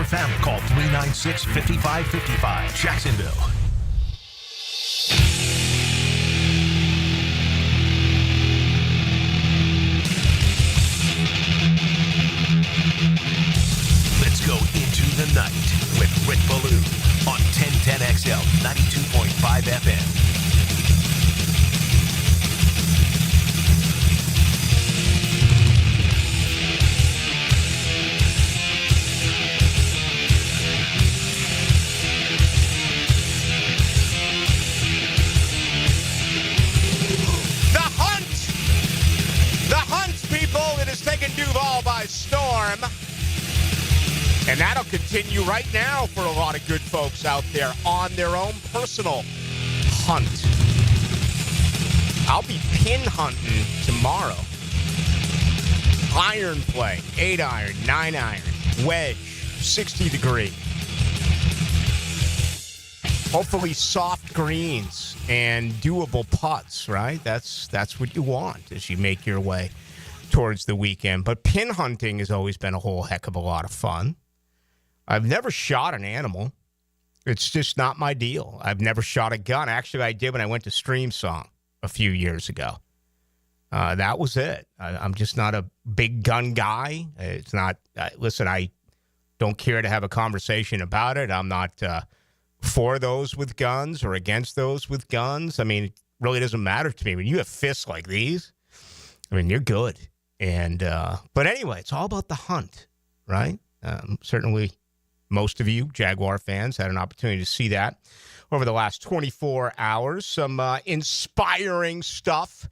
your family. Call 396-5555. Jacksonville. Let's go into the night with Rick Ballou on 1010XL 92.5 FM. Duval by storm. And that'll continue right now for a lot of good folks out there on their own personal hunt. I'll be pin hunting tomorrow. Iron play, 8-iron, 9-iron, wedge, 60 degree. Hopefully soft greens and doable putts, right? That's what you want as you make your way towards the weekend. But pin hunting has always been a whole heck of a lot of fun. I've never shot an animal. It's just not my deal. I've never shot a gun. Actually, I did when I went to Stream Song a few years ago. That was it. I'm just not a big gun guy. It's not, listen, I don't care to have a conversation about it. I'm not for those with guns or against those with guns. I mean, it really doesn't matter to me. When you have fists like these, I mean, you're good. And but anyway, it's all about the hunt, right? Certainly most of you Jaguar fans had an opportunity to see that over the last 24 hours. Some inspiring stuff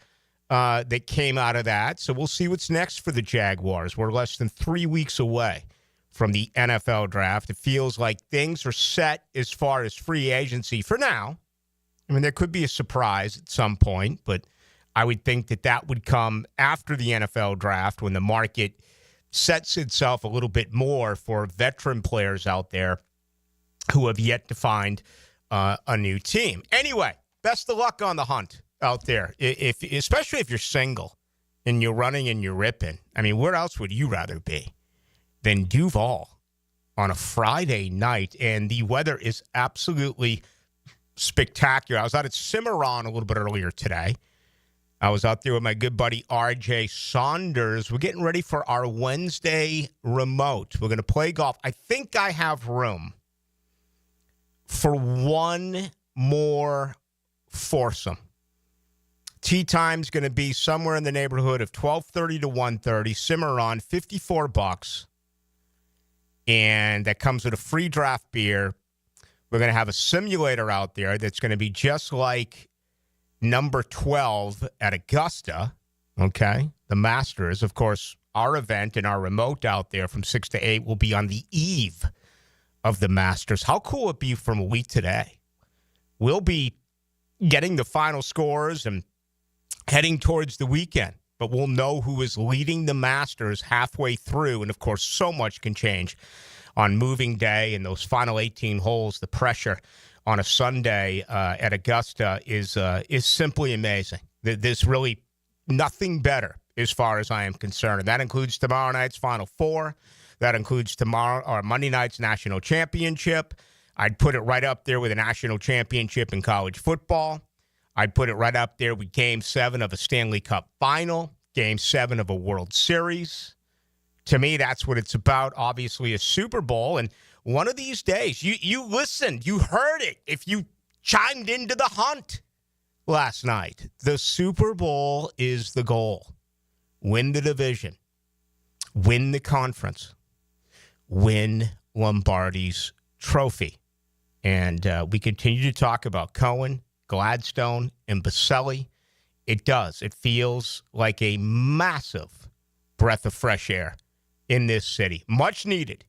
that came out of that. So we'll see what's next for the Jaguars. We're less than 3 weeks away from the NFL draft. It feels like things are set as far as free agency for now. I mean, there could be a surprise at some point, but I would think that would come after the NFL draft when the market sets itself a little bit more for veteran players out there who have yet to find a new team. Anyway, best of luck on the hunt out there, especially if you're single and you're running and you're ripping. I mean, where else would you rather be than Duval on a Friday night? And the weather is absolutely spectacular. I was out at Cimarron a little bit earlier today. I was out there with my good buddy R.J. Saunders. We're getting ready for our Wednesday remote. We're going to play golf. I think I have room for one more foursome. Tee time's going to be somewhere in the neighborhood of 12:30 to 1:30. Cimarron, $54. And that comes with a free draft beer. We're going to have a simulator out there that's going to be just like number 12 at Augusta, okay? The Masters, of course, our event and our remote out there from 6 to 8 will be on the eve of the Masters. How cool would it be from a week today? We'll be getting the final scores and heading towards the weekend, but we'll know who is leading the Masters halfway through, and, of course, so much can change on moving day and those final 18 holes. The pressure on a Sunday at Augusta is simply amazing. There's really nothing better as far as I am concerned. And that includes tomorrow night's Final Four. That includes Monday night's national championship. I'd put it right up there with a national championship in college football. I'd put it right up there with Game 7 of a Stanley Cup final, Game 7 of a World Series. To me, that's what it's about. Obviously, a Super Bowl. And one of these days, you listened, you heard it. If you chimed into the hunt last night, the Super Bowl is the goal. Win the division. Win the conference. Win Lombardi's trophy. And we continue to talk about Cohen, Gladstone, and Baselli. It does. It feels like a massive breath of fresh air in this city. Much needed.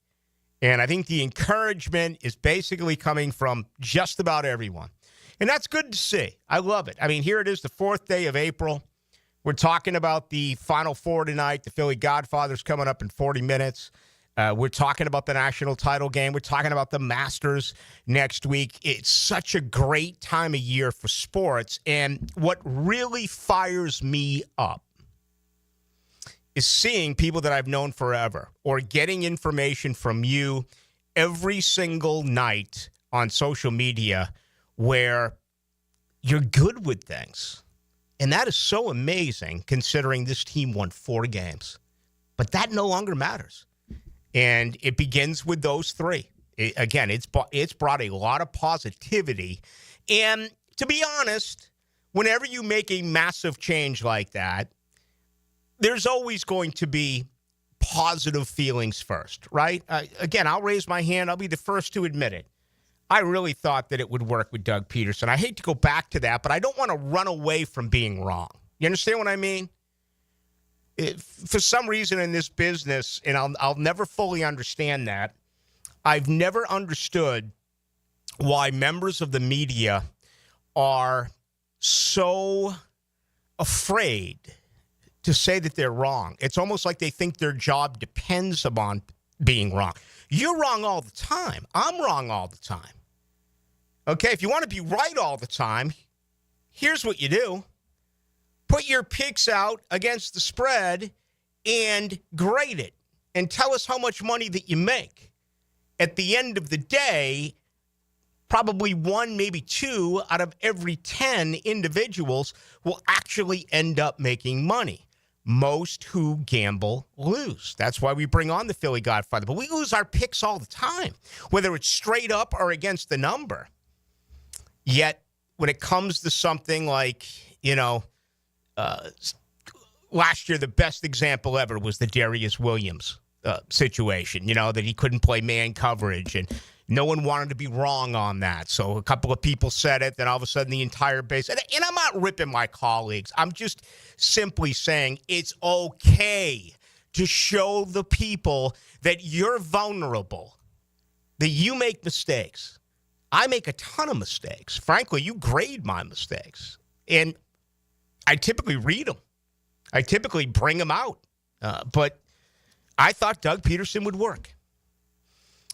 And I think the encouragement is basically coming from just about everyone. And that's good to see. I love it. I mean, here it is, the 4th day of April. We're talking about the Final Four tonight. The Philly Godfathers coming up in 40 minutes. We're talking about the national title game. We're talking about the Masters next week. It's such a great time of year for sports. And what really fires me up is seeing people that I've known forever or getting information from you every single night on social media where you're good with things. And that is so amazing considering this team won 4 games. But that no longer matters. And it begins with those 3. It's brought a lot of positivity. And to be honest, whenever you make a massive change like that, there's always going to be positive feelings first, right? Again, I'll raise my hand. I'll be the first to admit it. I really thought that it would work with Doug Peterson. I hate to go back to that, but I don't want to run away from being wrong. You understand what I mean? For some reason in this business, and I'll never fully understand that, I've never understood why members of the media are so afraid to say that they're wrong. It's almost like they think their job depends upon being wrong. You're wrong all the time. I'm wrong all the time. Okay, if you want to be right all the time, here's what you do. Put your picks out against the spread and grade it and tell us how much money that you make. At the end of the day, probably 1, maybe 2 out of every 10 individuals will actually end up making money. Most who gamble lose. That's why we bring on the Philly Godfather. But we lose our picks all the time, whether it's straight up or against the number. Yet, when it comes to something like, last year, the best example ever was the Darius Williams situation, that he couldn't play man coverage, and no one wanted to be wrong on that. So a couple of people said it, then all of a sudden the entire base, and I'm not ripping my colleagues. I'm just simply saying it's okay to show the people that you're vulnerable, that you make mistakes. I make a ton of mistakes. Frankly, you grade my mistakes. And I typically read them. I typically bring them out. But I thought Doug Peterson would work.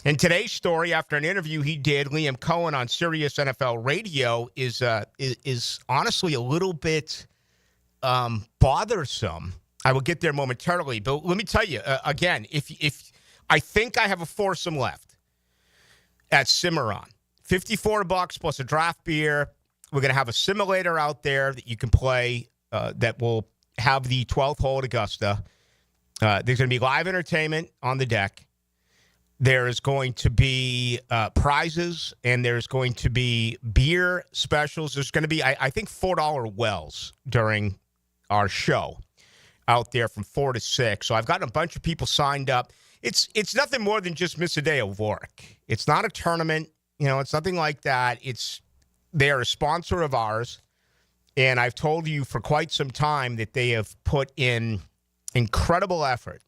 And today's story, after an interview he did, Liam Cohen on Sirius NFL Radio, is honestly a little bit bothersome. I will get there momentarily. But let me tell you, again, if I think I have a foursome left at Cimarron, $54 plus a draft beer. We're going to have a simulator out there that you can play that will have the 12th hole at Augusta. There's going to be live entertainment on the deck. There's going to be prizes, and there's going to be beer specials. There's going to be, I think, $4 wells during our show out there from 4 to 6. So I've gotten a bunch of people signed up. It's nothing more than just miss a day of work. It's not a tournament. It's nothing like that. They're a sponsor of ours, and I've told you for quite some time that they have put in incredible effort,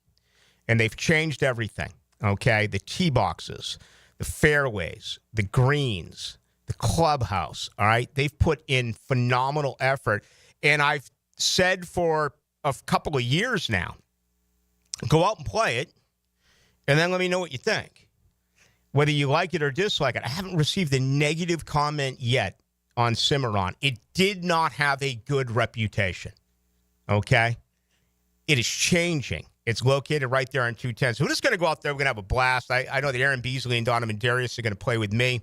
and they've changed everything, okay? The tee boxes, the fairways, the greens, the clubhouse, all right? They've put in phenomenal effort, and I've said for a couple of years now, go out and play it, and then let me know what you think. Whether you like it or dislike it. I haven't received a negative comment yet on Cimarron. It did not have a good reputation, okay? It is changing. It's located right there on 210. So we're just going to go out there. We're going to have a blast. I know that Aaron Beasley and Donovan Darius are going to play with me,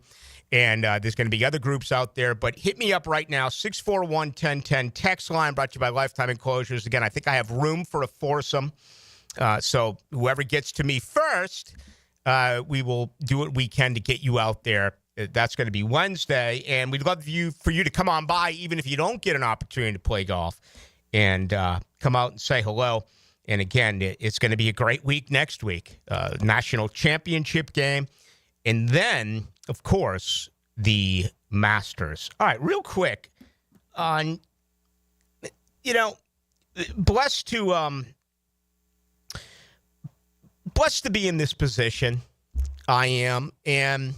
and there's going to be other groups out there. But hit me up right now, 641-1010. Text line brought to you by Lifetime Enclosures. Again, I think I have room for a foursome. So whoever gets to me first, we will do what we can to get you out there. That's going to be Wednesday, and we'd love for you to come on by, even if you don't get an opportunity to play golf, and come out and say hello. And again, it's going to be a great week next week, national championship game, and then, of course, the Masters. All right, real quick, on blessed to be in this position. I am. And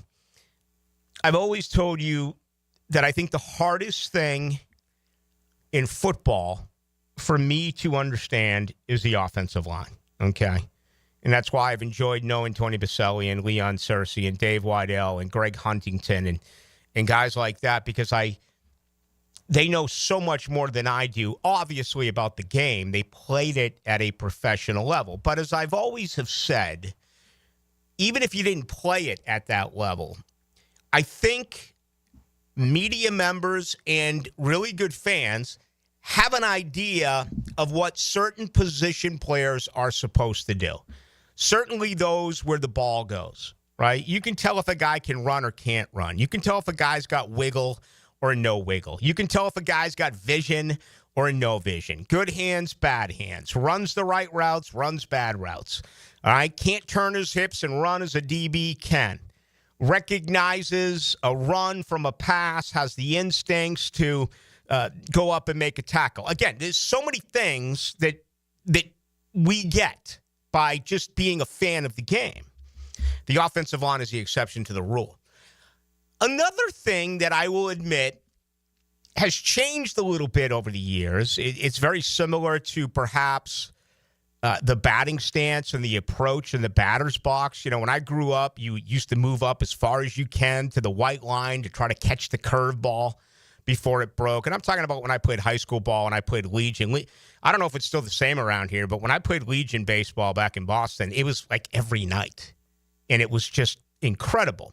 I've always told you that I think the hardest thing in football for me to understand is the offensive line. Okay. And that's why I've enjoyed knowing Tony Baselli and Leon Searcy and Dave Weidel and Greg Huntington and guys like that, because they know so much more than I do, obviously, about the game. They played it at a professional level. But as I've always have said, even if you didn't play it at that level, I think media members and really good fans have an idea of what certain position players are supposed to do. Certainly those where the ball goes, right? You can tell if a guy can run or can't run. You can tell if a guy's got wiggle or no wiggle. You can tell if a guy's got vision or no vision. Good hands, bad hands. Runs the right routes, runs bad routes. All right? Can't turn his hips and run as a DB can. Recognizes a run from a pass, has the instincts to go up and make a tackle. Again, there's so many things that we get by just being a fan of the game. The offensive line is the exception to the rule. Another thing that I will admit has changed a little bit over the years. It's very similar to perhaps the batting stance and the approach in the batter's box. You know, when I grew up, you used to move up as far as you can to the white line to try to catch the curveball before it broke. And I'm talking about when I played high school ball and I played Legion. I don't know if it's still the same around here, but when I played Legion baseball back in Boston, it was like every night. And it was just incredible.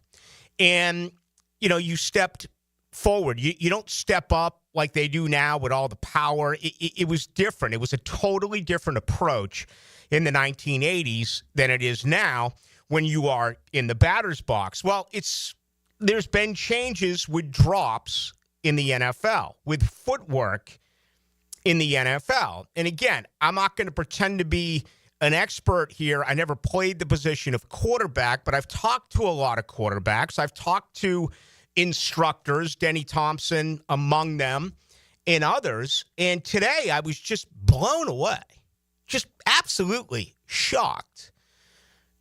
And, you know, you stepped forward. You don't step up like they do now with all the power. It was different. It was a totally different approach in the 1980s than it is now when you are in the batter's box. Well, there's been changes with drops in the NFL, with footwork in the NFL. And again, I'm not going to pretend to be an expert here. I never played the position of quarterback, but I've talked to a lot of quarterbacks. I've talked to instructors, Denny Thompson among them, and others. And today I was just blown away, just absolutely shocked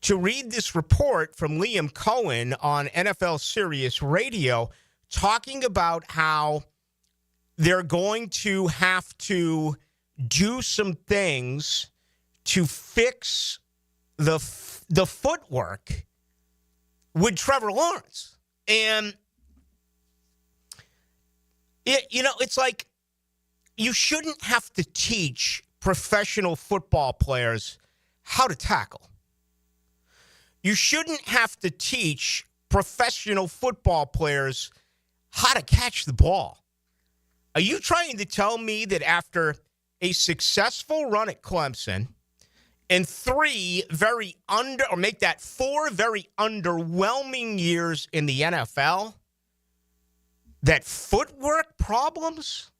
to read this report from Liam Cohen on NFL Sirius Radio talking about how they're going to have to do some things to fix the footwork with Trevor Lawrence. And it's like you shouldn't have to teach professional football players how to tackle. You shouldn't have to teach professional football players how to catch the ball. Are you trying to tell me that after a successful run at Clemson and 4 very underwhelming years in the NFL, that footwork problems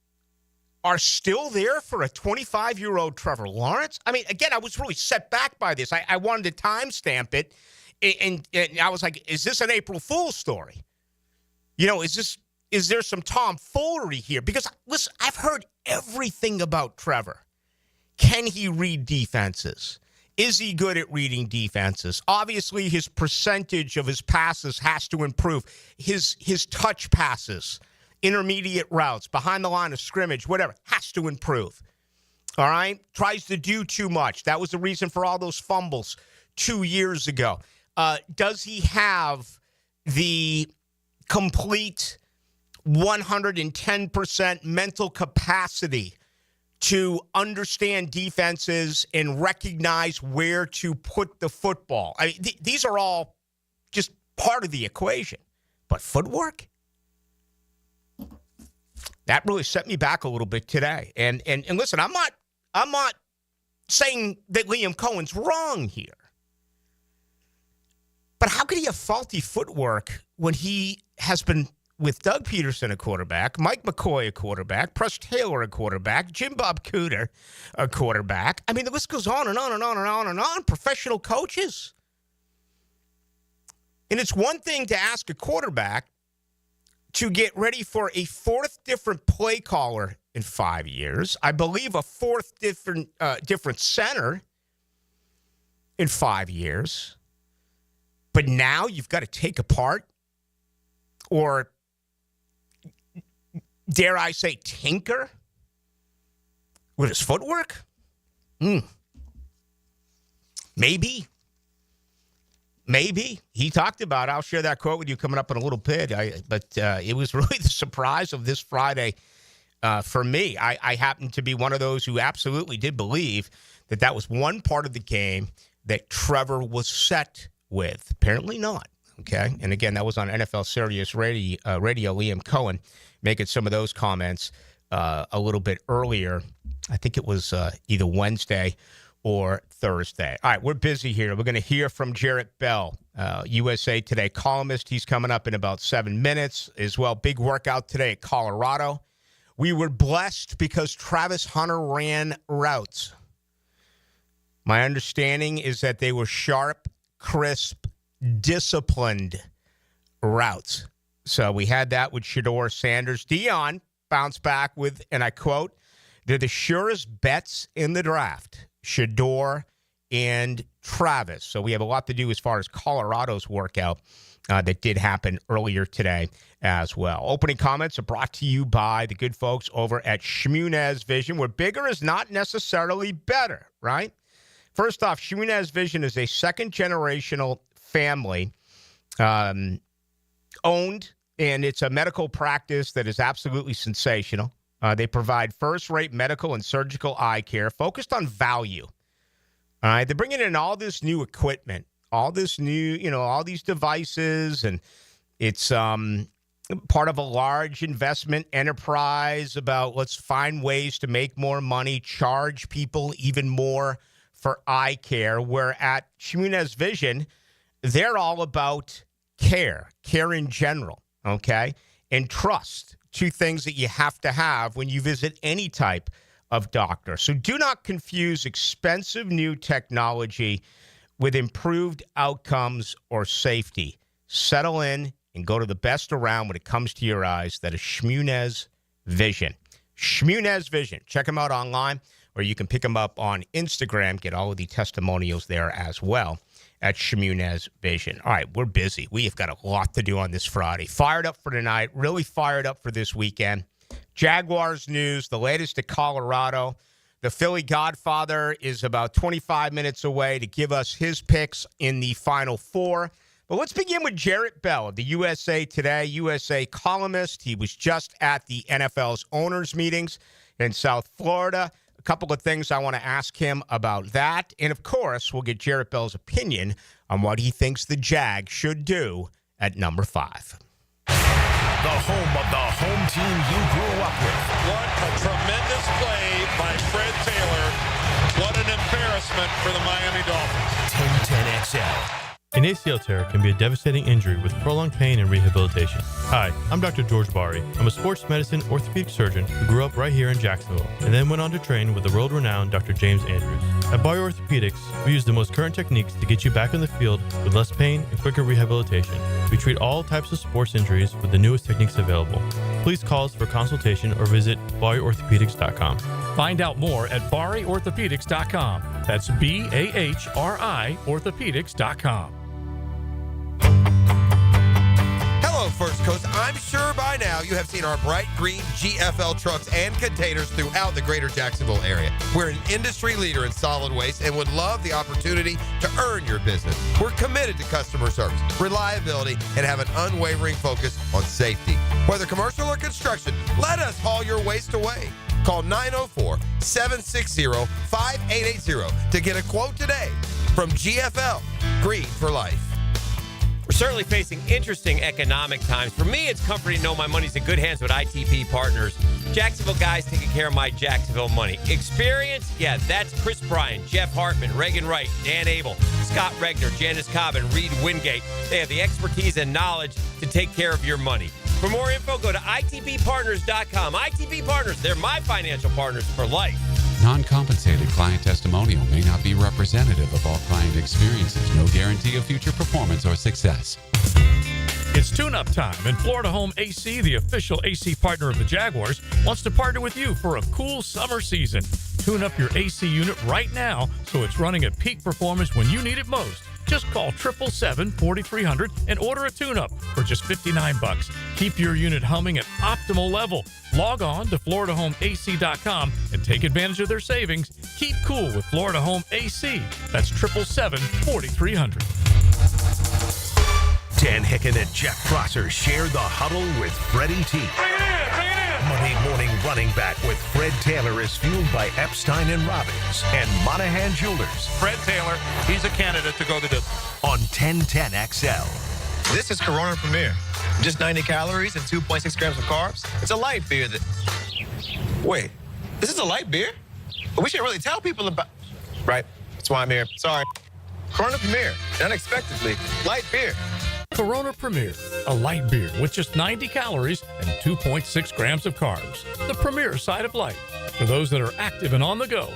are still there for a 25-year-old Trevor Lawrence? I mean, again, I was really set back by this. I wanted to timestamp it, and I was like, is this an April Fool's story? You know, is there some tomfoolery here? Because, listen, I've heard everything about Trevor. Can he read defenses? Is he good at reading defenses? Obviously, his percentage of his passes has to improve. His touch passes, intermediate routes, behind the line of scrimmage, whatever, has to improve. All right? Tries to do too much. That was the reason for all those fumbles 2 years ago. Does he have the complete 110% mental capacity to understand defenses and recognize where to put the football? I mean, these are all just part of the equation. But footwork? That really set me back a little bit today. And listen, I'm not saying that Liam Cohen's wrong here. But how could he have faulty footwork when he has been with Doug Peterson a quarterback, Mike McCoy a quarterback, Press Taylor a quarterback, Jim Bob Cooter a quarterback? I mean, the list goes on and on and on and on and on. Professional coaches. And it's one thing to ask a quarterback to get ready for a fourth different play caller in 5 years. I believe a fourth different center in 5 years. But now you've got to take apart, or dare I say, tinker with his footwork? Maybe. He talked about it. I'll share that quote with you coming up in a little bit. But it was really the surprise of this Friday for me. I happen to be one of those who absolutely did believe that was one part of the game that Trevor was set with? Apparently not. Okay. And again, that was on NFL Sirius Radio. Liam Cohen making some of those comments a little bit earlier. I think it was either Wednesday or Thursday. All right, we're busy here. We're going to hear from Jarrett Bell, USA Today columnist. He's coming up in about 7 minutes as well. Big workout today at Colorado. We were blessed because Travis Hunter ran routes. My understanding is that they were sharp, crisp, disciplined routes. So we had that with Shedeur Sanders. Dion bounced back with, and I quote, "They're the surest bets in the draft, Shedeur and Travis." So we have a lot to do as far as Colorado's workout that did happen earlier today as well. Opening comments are brought to you by the good folks over at Shmunez Vision, where bigger is not necessarily better, right? First off, Shmunez Vision is a second-generational family owned, and it's a medical practice that is absolutely sensational. They provide first-rate medical and surgical eye care focused on value. All right, they're bringing in all this new equipment, all this new, all these devices, and it's part of a large investment enterprise about let's find ways to make more money, charge people even more for eye care, where at Shmunez Vision, they're all about care in general, okay, and trust. Two things that you have to have when you visit any type of doctor. So do not confuse expensive new technology with improved outcomes or safety. Settle in and go to the best around when it comes to your eyes. That is Shmunez Vision. Shmunez Vision. Check them out online, or you can pick them up on Instagram. Get all of the testimonials there as well at Shmunez Vision. All right, we're busy. We have got a lot to do on this Friday. Fired up for tonight, really fired up for this weekend. Jaguars news, the latest at Colorado. The Philly Godfather is about 25 minutes away to give us his picks in the Final Four. But let's begin with Jarrett Bell of the USA Today, USA columnist. He was just at the NFL's owners' meetings in South Florida. A couple of things I want to ask him about that. And, of course, we'll get Jarrett Bell's opinion on what he thinks the Jags should do at number 5. The home of the home team you grew up with. What a tremendous play by Fred Taylor. What an embarrassment for the Miami Dolphins. 1010XL. An ACL tear can be a devastating injury with prolonged pain and rehabilitation. Hi, I'm Dr. George Bari. I'm a sports medicine orthopedic surgeon who grew up right here in Jacksonville and then went on to train with the world-renowned Dr. James Andrews. At Bari Orthopedics, we use the most current techniques to get you back in the field with less pain and quicker rehabilitation. We treat all types of sports injuries with the newest techniques available. Please call us for consultation or visit BariOrthopedics.com. Find out more at BariOrthopedics.com. That's BAHRI Orthopedics.com. Hello, First Coast. I'm sure by now you have seen our bright green GFL trucks and containers throughout the greater Jacksonville area. We're an industry leader in solid waste and would love the opportunity to earn your business. We're committed to customer service, reliability, and have an unwavering focus on safety. Whether commercial or construction, let us haul your waste away. Call 904-760-5880 to get a quote today from GFL, Green for Life. We're certainly facing interesting economic times. For me, it's comforting to know my money's in good hands with ITP Partners. Jacksonville guys taking care of my Jacksonville money. Experience? Yeah, that's Chris Bryan, Jeff Hartman, Reagan Wright, Dan Abel, Scott Regner, Janice Cobb, and Reed Wingate. They have the expertise and knowledge to take care of your money. For more info, go to itppartners.com. ITP Partners, they're my financial partners for life. Non-compensated client testimonial may not be representative of all client experiences. No guarantee of future performance or success. It's tune-up time, and Florida Home AC, the official AC partner of the Jaguars, wants to partner with you for a cool summer season. Tune up your AC unit right now so it's running at peak performance when you need it most. Just call 777-4300 and order a tune-up for just $59. Keep your unit humming at optimal level. Log on to FloridaHomeAC.com and take advantage of their savings. Keep cool with Florida Home AC. That's 777-4300. Dan Hicken and Jeff Prosser share the huddle with Freddie T. Monday morning running back with Fred Taylor is fueled by Epstein and Robbins and Monahan Jewelers. Fred Taylor, he's a candidate to go the distance. On 1010XL. This is Corona Premier. Just 90 calories and 2.6 grams of carbs. It's a light beer that... Wait, this is a light beer? But we shouldn't really tell people about... Right, that's why I'm here. Sorry. Corona Premier, unexpectedly, light beer. Corona Premier, a light beer with just 90 calories and 2.6 grams of carbs. The premier side of life. For those that are active and on the go,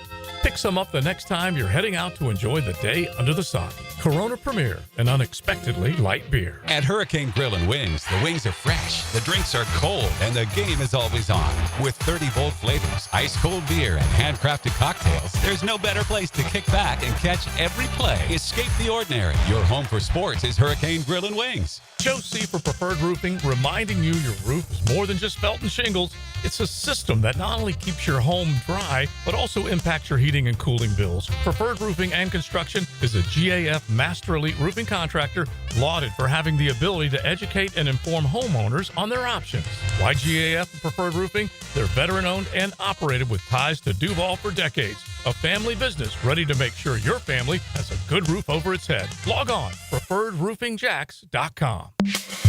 pick some up the next time you're heading out to enjoy the day under the sun. Corona Premier, an unexpectedly light beer. At Hurricane Grill and Wings, the wings are fresh, the drinks are cold, and the game is always on. With 30 bold flavors, ice-cold beer, and handcrafted cocktails, there's no better place to kick back and catch every play. Escape the ordinary. Your home for sports is Hurricane Grill and Wings. Joe C. for Preferred Roofing, reminding you your roof is more than just felt and shingles. It's a system that not only keeps your home dry, but also impacts your heating and cooling bills. Preferred Roofing and Construction is a GAF Master Elite roofing contractor lauded for having the ability to educate and inform homeowners on their options. Why GAF and Preferred Roofing? They're veteran-owned and operated with ties to Duval for decades. A family business ready to make sure your family has a good roof over its head. Log on, preferredroofingJacks.com.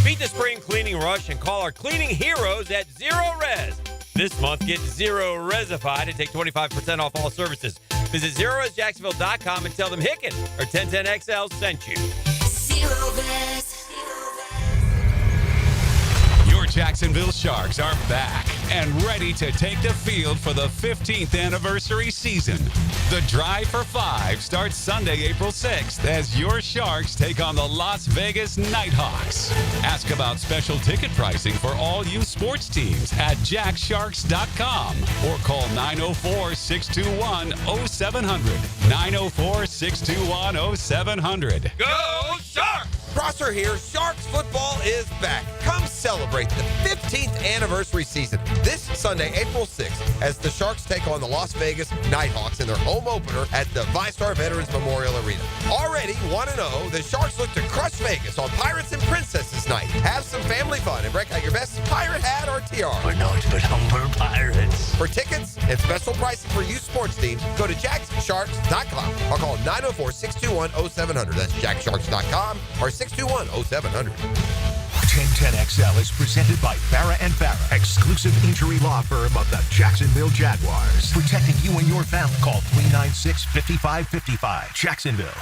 Beat the spring cleaning rush and call our cleaning heroes at Zero Res. This month, get Zero Resified and take 25% off all services. Visit ZeroResJacksonville.com and tell them Hicken or 1010XL sent you. Zero Res. Your Jacksonville Sharks are back and ready to take the field for the 15th anniversary season. The Drive for Five starts Sunday, April 6th as your Sharks take on the Las Vegas Nighthawks. Ask about special ticket pricing for all you sports teams at jacksharks.com or call 904-621-0700. 904-621-0700. Go Sharks! Prosser here. Sharks football is back. Come celebrate the 15th anniversary season this Sunday, April 6th, as the Sharks take on the Las Vegas Nighthawks in their home opener at the VyStar Veterans Memorial Arena. Already 1-0, the Sharks look to crush Vegas on Pirates and Princesses Night. Have some family fun and break out your best pirate hat or tiara. We're not but humble pirates. For tickets and special pricing for youth sports teams, go to jacksharks.com or call 904-621-0700. That's jacksharks.com or 621-0700. 1010XL is presented by Barra & Barra, exclusive injury law firm of the Jacksonville Jaguars. Protecting you and your family. Call 396-5555. Jacksonville.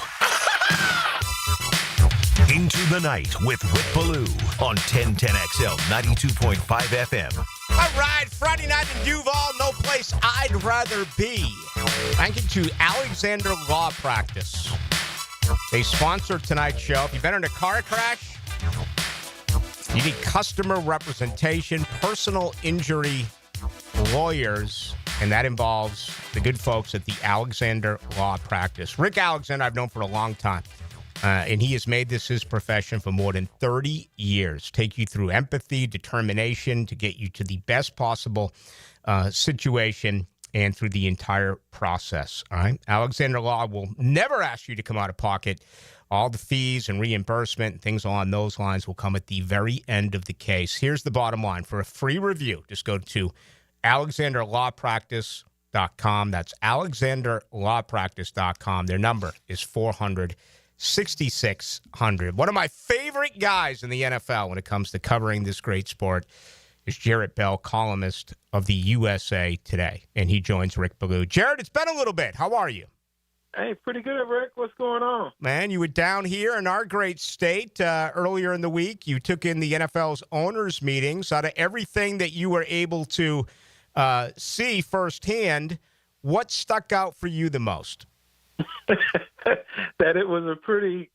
Into the Night with Rick Ballou on 1010XL 92.5 FM. All right, Friday night in Duval, no place I'd rather be. Thank you to Alexander Law Practice. They sponsor tonight's show. If you've been in a car crash, you need customer representation, personal injury lawyers, and that involves the good folks at the Alexander Law Practice. Rick Alexander, I've known for a long time, and he has made this his profession for more than 30 years. Take you through empathy, determination to get you to the best possible situation and through the entire process. All right. Alexander Law will never ask you to come out of pocket. All the fees and reimbursement and things along those lines will come at the very end of the case. Here's the bottom line. For a free review, just go to alexanderlawpractice.com. That's alexanderlawpractice.com. Their number is 400-6600. One of my favorite guys in the NFL when it comes to covering this great sport is Jarrett Bell, columnist of the USA Today, and he joins Rick Ballou. Jarrett, it's been a little bit. How are you? Hey, pretty good, Rick. What's going on? Man, you were down here in our great state earlier in the week. You took in the NFL's owners' meetings. Out of everything that you were able to see firsthand, what stuck out for you the most? That it was a pretty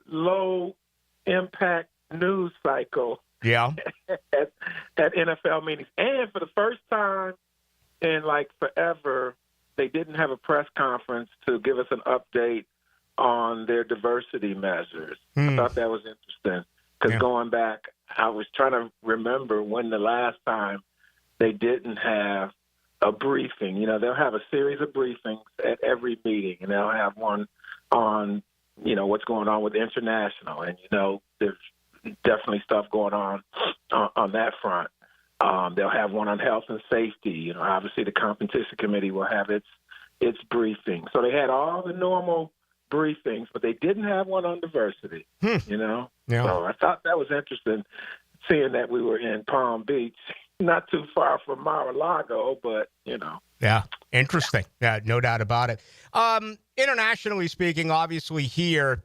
low-impact news cycle. Yeah. at NFL meetings. And for the first time in, forever, they didn't have a press conference to give us an update on their diversity measures. I thought that was interesting because going back, I was trying to remember when the last time they didn't have a briefing. You know, they'll have a series of briefings at every meeting, and they'll have one on, what's going on with international. And, there's definitely stuff going on that front. They'll have one on health and safety. You know, obviously the competition committee will have its briefing. So they had all the normal briefings, but they didn't have one on diversity. You know, so I thought that was interesting, seeing that we were in Palm Beach, not too far from Mar-a-Lago, but you know. Yeah, interesting. Yeah, no doubt about it. Internationally speaking, obviously here,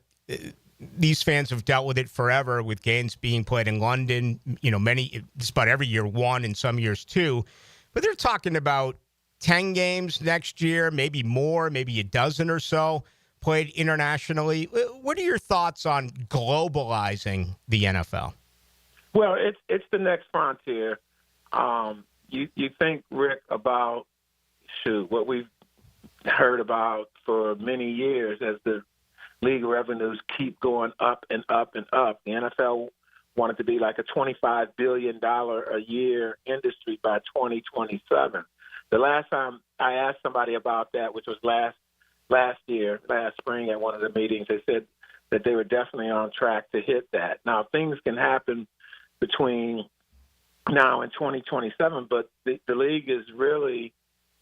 these fans have dealt with it forever, with games being played in London. You know, just about every year, 1, and some years 2. But they're talking about 10 games next year, maybe more, maybe a dozen or so played internationally. What are your thoughts on globalizing the NFL? Well, it's the next frontier. You think, Rick, about what we've heard about for many years as the league revenues keep going up and up and up. The NFL wanted to be like a $25 billion a year industry by 2027. The last time I asked somebody about that, which was last spring at one of the meetings, they said that they were definitely on track to hit that. Now, things can happen between now and 2027, but the league is really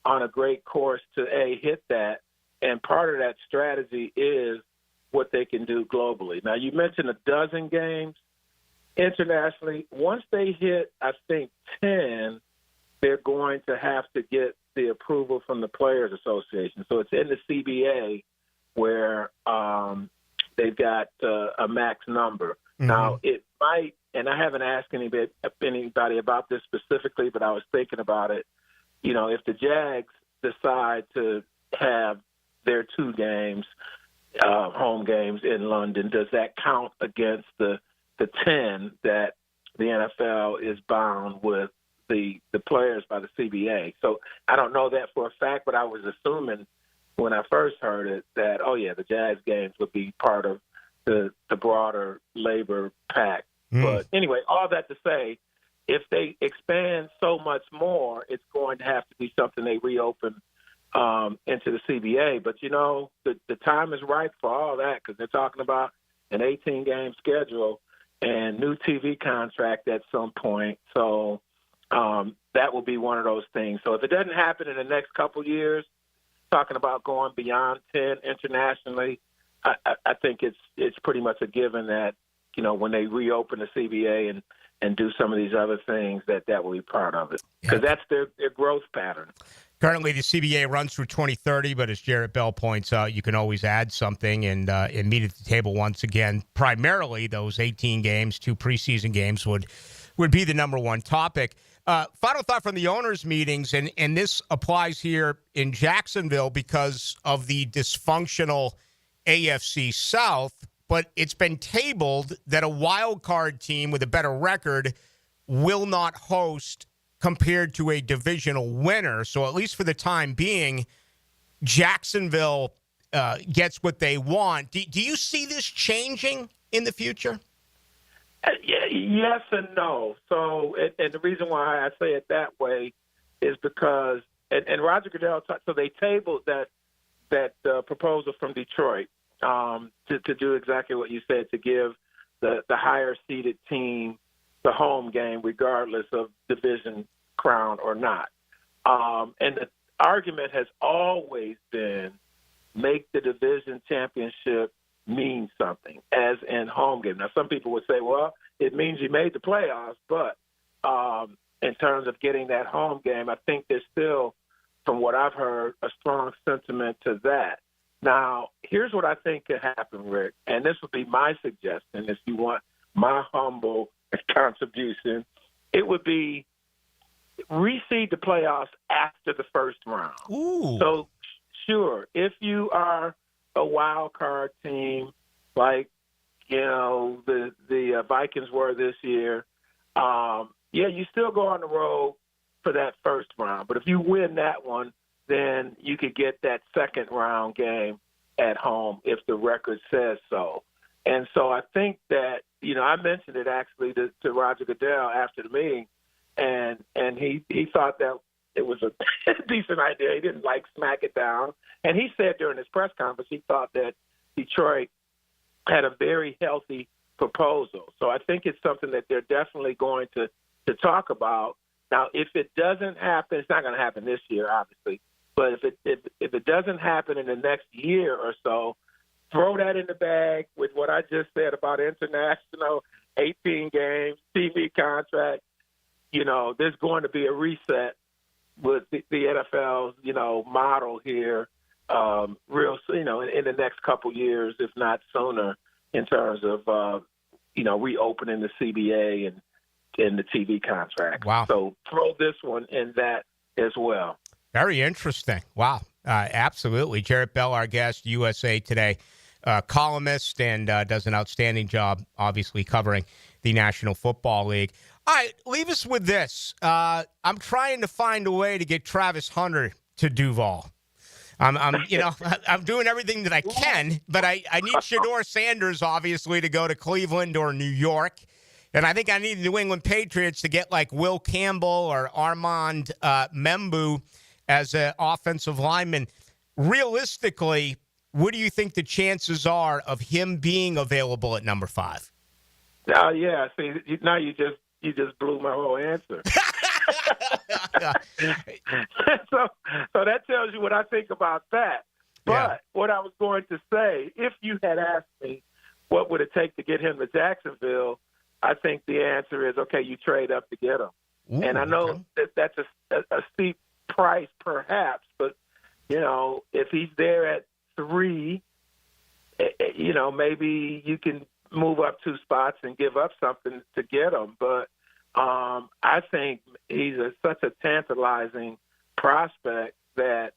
on a great course to hit that. And part of that strategy is what they can do globally. Now, you mentioned a dozen games internationally. Once they hit, I think, 10, they're going to have to get the approval from the Players Association. So it's in the CBA where they've got a max number. Mm-hmm. Now, it might, and I haven't asked anybody about this specifically, but I was thinking about it. You know, if the Jags decide to have their 2 games, home games in London, does that count against the 10 that the NFL is bound with the players by the CBA? So I don't know that for a fact, but I was assuming when I first heard it that, the Jags games would be part of the broader labor pact. But anyway, all that to say, if they expand so much more, it's going to have to be something they reopen into the CBA. But, you know, the time is ripe for all that because they're talking about an 18-game schedule and new TV contract at some point. So that will be one of those things. So if it doesn't happen in the next couple of years, talking about going beyond 10 internationally, I think it's pretty much a given that, you know, when they reopen the CBA and do some of these other things, that will be part of it because that's their growth pattern. Currently, the CBA runs through 2030, but as Jarrett Bell points out, you can always add something and meet at the table once again. Primarily, those 18 games, 2 preseason games would be the number one topic. Final thought from the owners' meetings, and this applies here in Jacksonville because of the dysfunctional AFC South, but it's been tabled that a wild card team with a better record will not host compared to a divisional winner. So at least for the time being, Jacksonville gets what they want. Do you see this changing in the future? Yes and no. So, and the reason why I say it that way is because, and Roger Goodell, so they tabled that proposal from Detroit to do exactly what you said, to give the higher seeded team the home game regardless of division crown or not. And the argument has always been make the division championship mean something, as in home game. Now, some people would say, well, it means you made the playoffs, but in terms of getting that home game, I think there's still, from what I've heard, a strong sentiment to that. Now, here's what I think could happen, Rick, and this would be my suggestion if you want my humble contribution. It would be reseed the playoffs after the first round. Ooh. So, sure, if you are a wild card team like, you know, the Vikings were this year, you still go on the road for that first round. But if you win that one, then you could get that second round game at home if the record says so. And so I think that, you know, I mentioned it actually to Roger Goodell after the meeting, and he thought that it was a decent idea. He didn't smack it down. And he said during his press conference he thought that Detroit had a very healthy proposal. So I think it's something that they're definitely going to talk about. Now, if it doesn't happen, it's not going to happen this year, obviously. But if it doesn't happen in the next year or so, throw that in the bag with what I just said about international, 18 games, TV contract. There's going to be a reset with the NFL's, model here, real, in the next couple years, if not sooner, in terms of, reopening the CBA and the TV contract. Wow. So throw this one in that as well. Very interesting. Wow. Absolutely. Jarrett Bell, our guest, USA Today columnist, and does an outstanding job, obviously, covering the National Football League. All right, leave us with this. I'm trying to find a way to get Travis Hunter to Duval. I'm doing everything that I can, but I need Shedeur Sanders, obviously, to go to Cleveland or New York. And I think I need the New England Patriots to get like Will Campbell or Armand Membu as an offensive lineman. Realistically, what do you think the chances are of him being available at number 5? Yeah. See, now you just blew my whole answer. So that tells you what I think about that. But what I was going to say, if you had asked me what would it take to get him to Jacksonville, I think the answer is, okay, you trade up to get him. Ooh, and I know that's a steep price perhaps, but, if he's there at 3, maybe you can move up 2 spots and give up something to get him. But I think he's such a tantalizing prospect that,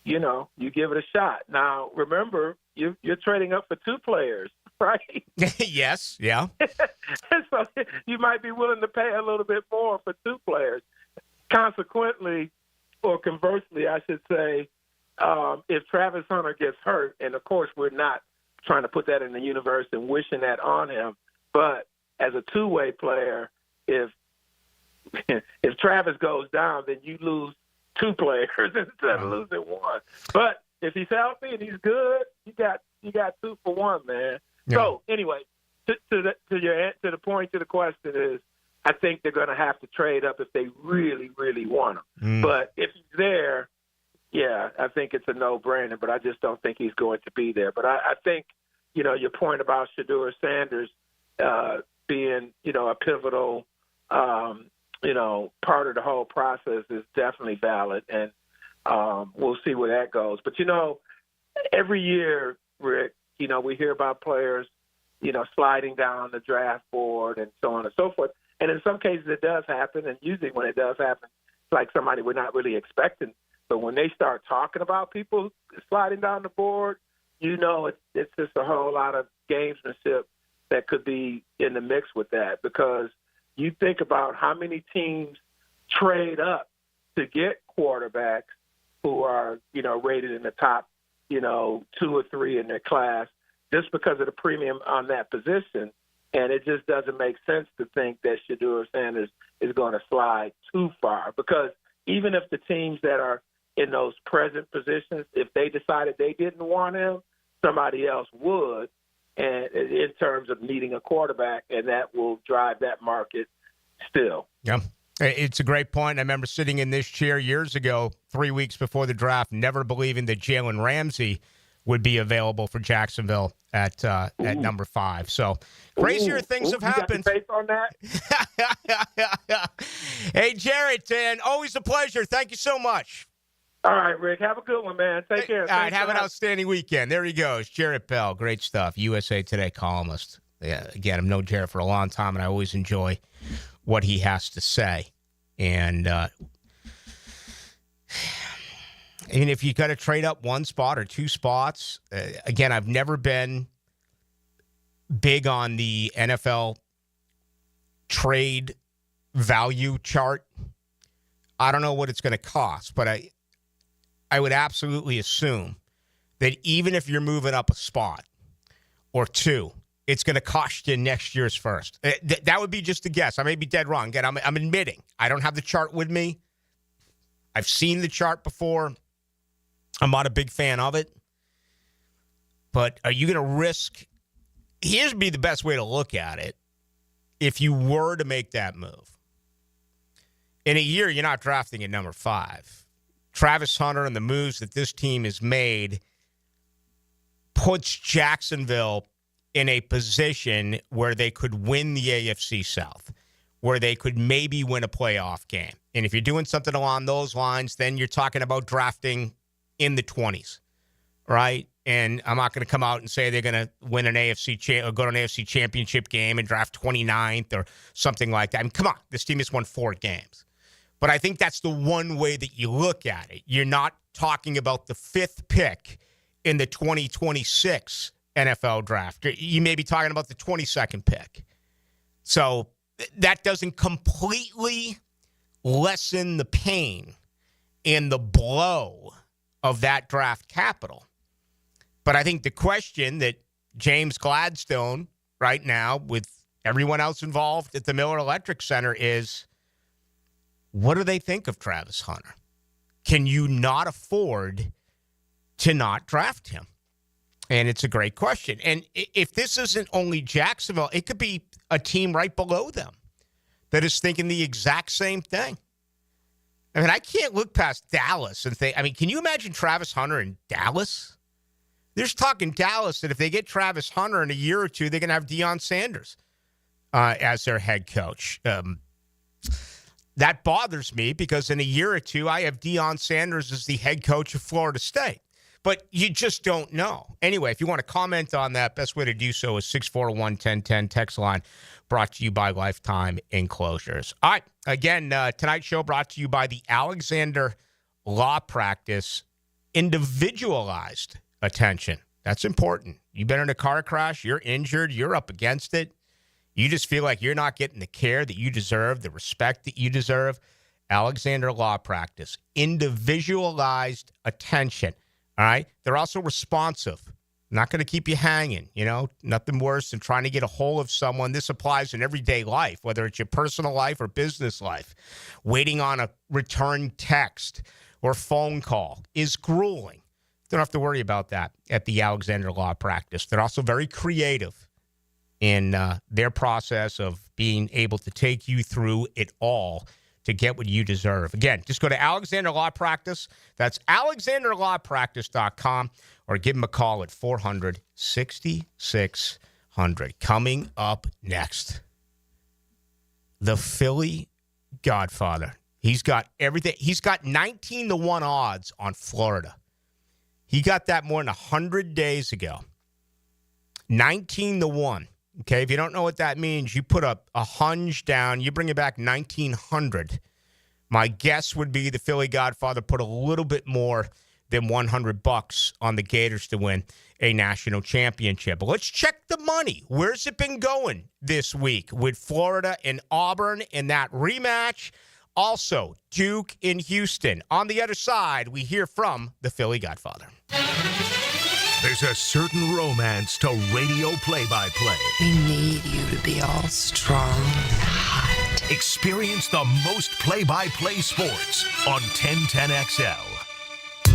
you give it a shot. Now, remember, you're trading up for 2 players, right? Yes, yeah. So you might be willing to pay a little bit more for 2 players. Consequently, or conversely, I should say, if Travis Hunter gets hurt, and of course we're not trying to put that in the universe and wishing that on him, but as a 2-way player, if Travis goes down, then you lose 2 players instead of losing 1. But if he's healthy and he's good, you got 2 for 1, man. Yeah. So anyway, to the point to the question is, I think they're going to have to trade up if they really, really want him. But if he's there, yeah, I think it's a no-brainer. But I just don't think he's going to be there. But I think, your point about Shedeur Sanders being, a pivotal, part of the whole process is definitely valid, and we'll see where that goes. But every year, Rick, we hear about players, sliding down the draft board and so on and so forth. And in some cases, it does happen, and usually when it does happen, it's like somebody we're not really expecting. But when they start talking about people sliding down the board, it's just a whole lot of gamesmanship that could be in the mix with that, because you think about how many teams trade up to get quarterbacks who are, rated in the top, 2 or 3 in their class just because of the premium on that position. And it just doesn't make sense to think that Shedeur Sanders is going to slide too far, because even if the teams that are in those present positions, if they decided they didn't want him, somebody else would, and in terms of needing a quarterback, and that will drive that market still. Yeah. It's a great point. I remember sitting in this chair years ago, 3 weeks before the draft, never believing that Jalen Ramsey would be available for Jacksonville at number 5. So crazier things have happened. You got the faith on that? Hey, Jarrett, and always a pleasure. Thank you so much. All right, Rick. Have a good one, man. Take care. All right, have an outstanding weekend. There he goes, Jarrett Bell. Great stuff. USA Today columnist. Yeah, again, I've known Jarrett for a long time, and I always enjoy what he has to say. And if you got to trade up 1 spot or 2 spots, again, I've never been big on the NFL trade value chart. I don't know what it's going to cost, but I would absolutely assume that even if you're moving up a spot or 2, it's going to cost you next year's first. That would be just a guess. I may be dead wrong. Again, I'm admitting I don't have the chart with me. I've seen the chart before. I'm not a big fan of it. But are you going to risk? Here's be the best way to look at it. If you were to make that move, In a year, you're not drafting at number 5. Travis Hunter and the moves that this team has made puts Jacksonville in a position where they could win the AFC South, where they could maybe win a playoff game. And if you're doing something along those lines, then you're talking about drafting in the 20s, right? And I'm not going to come out and say they're going to win an or go to an AFC championship game and draft 29th or something like that. I mean, come on, this team has won 4 games. But I think that's the one way that you look at it. You're not talking about the 5th pick in the 2026 NFL draft. You may be talking about the 22nd pick. So that doesn't completely lessen the pain and the blow of that draft capital. But I think the question that James Gladstone right now, with everyone else involved at the Miller Electric Center, is, what do they think of Travis Hunter? Can you not afford to not draft him? And it's a great question. And if this isn't only Jacksonville, it could be a team right below them that is thinking the exact same thing. I mean, I can't look past Dallas and think, I mean, can you imagine Travis Hunter in Dallas? There's talk in Dallas that if they get Travis Hunter in a year or two, they're going to have Deion Sanders as their head coach. That bothers me because in a year or two, I have Deion Sanders as the head coach of Florida State. But you just don't know. Anyway, if you want to comment on that, best way to do so is 641-1010 text line, brought to you by Lifetime Enclosures. All right. Again, tonight's show brought to you by the Alexander Law Practice Individualized Attention. That's important. You've been in a car crash, you're injured, you're up against it. You just feel like you're not getting the care that you deserve, the respect that you deserve. Alexander Law Practice, individualized attention. All right? They're also responsive. Not going to keep you hanging, you know? Nothing worse than trying to get a hold of someone. This applies in everyday life, whether it's your personal life or business life. Waiting on a return text or phone call is grueling. Don't have to worry about that at the Alexander Law Practice. They're also very creative in their process of being able to take you through it all to get what you deserve. Again, just go to Alexander Law Practice. That's alexanderlawpractice.com, or give them a call at 400-6600. Coming up next, the Philly Godfather. He's got everything. He's got 19-1 odds on Florida. He got that more than 100 days ago. 19-1. Okay, if you don't know what that means, you put a hunch down, you bring it back 1,900. My guess would be the Philly Godfather put a little bit more than $100 on the Gators to win a national championship. But let's check the money. Where's it been going this week with Florida and Auburn in that rematch? Also, Duke in Houston. On the other side, we hear from the Philly Godfather. There's a certain romance to radio play-by-play. We need you to be all strong and hot. Experience the most play-by-play sports on 1010XL.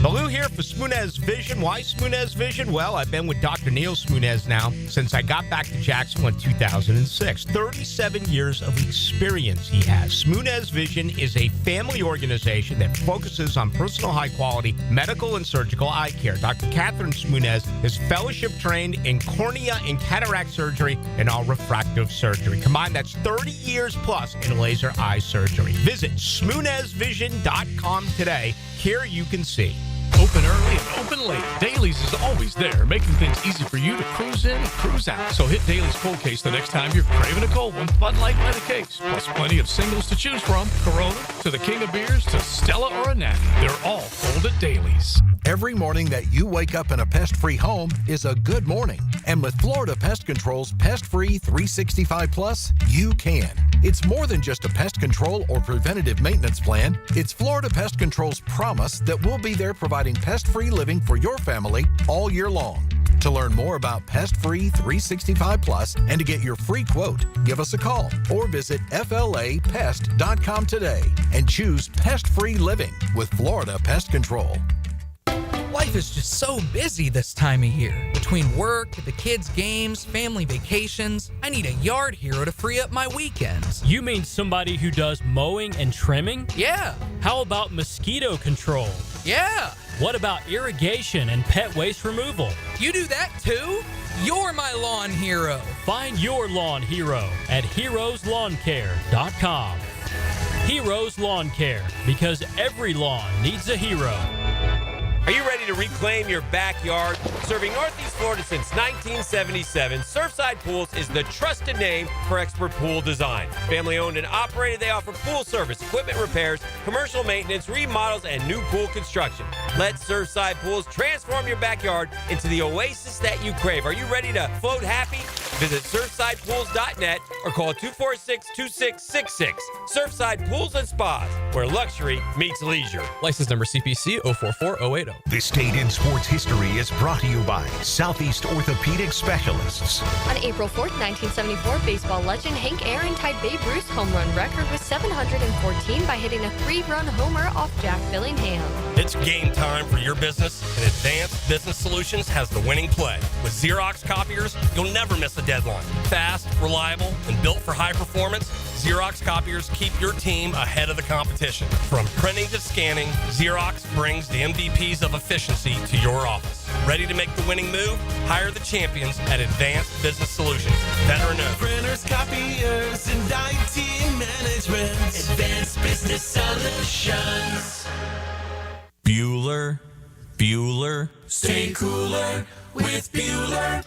Ballou here for Spunez Vision. Why Spunez Vision? Well, I've been with Dr. Neil Spunez now since I got back to Jacksonville in 2006. 37 years of experience he has. Spunez Vision is a family organization that focuses on personal high-quality medical and surgical eye care. Dr. Catherine Spunez is fellowship-trained in cornea and cataract surgery and all refractive surgery. Combined, that's 30 years plus in laser eye surgery. Visit SpunezVision.com today. Here you can see. Open early and open late. Dailies is always there, making things easy for you to cruise in and cruise out. So hit Dailies Cold Case the next time you're craving a cold one. Bud Light by the case. Plus plenty of singles to choose from. Corona to the King of Beers to Stella or a Natty. They're all cold at Dailies. Every morning that you wake up in a pest-free home is a good morning. And with Florida Pest Control's Pest-Free 365 Plus, you can. It's more than just a pest control or preventative maintenance plan. It's Florida Pest Control's promise that we'll be there providing pest-free living for your family all year long. To learn more about Pest-Free 365 Plus and to get your free quote, give us a call or visit flapest.com today and choose pest-free living with Florida Pest Control. Life is just so busy this time of year. Between work, the kids' games, family vacations, I need a yard hero to free up my weekends. You mean somebody who does mowing and trimming? Yeah. How about mosquito control? Yeah. What about irrigation and pet waste removal? You do that too? You're my lawn hero. Find your lawn hero at heroeslawncare.com. Heroes Lawn Care, because every lawn needs a hero. Are you ready to reclaim your backyard? Serving Northeast Florida since 1977, Surfside Pools is the trusted name for expert pool design. Family owned and operated, they offer pool service, equipment repairs, commercial maintenance, remodels, and new pool construction. Let Surfside Pools transform your backyard into the oasis that you crave. Are you ready to float happy? Visit surfsidepools.net or call 246-2666. Surfside Pools and Spas, where luxury meets leisure. License number CPC 044080. This date in sports history is brought to you by Southeast Orthopedic Specialists. On April 4th, 1974, baseball legend Hank Aaron tied Babe Ruth's home run record with 714 by hitting a 3-run homer off Jack Billingham. It's game time for your business, and Advanced Business Solutions has the winning play. With Xerox copiers, you'll never miss a deadline. Fast, reliable, and built for high performance, Xerox copiers keep your team ahead of the competition. From printing to scanning, Xerox brings the MVPs of efficiency to your office. Ready to make the winning move? Hire the champions at Advanced Business Solutions. Veteran owned. Printers, copiers, and IT management. Advanced Business Solutions. Bueller. Stay cooler with Bueller.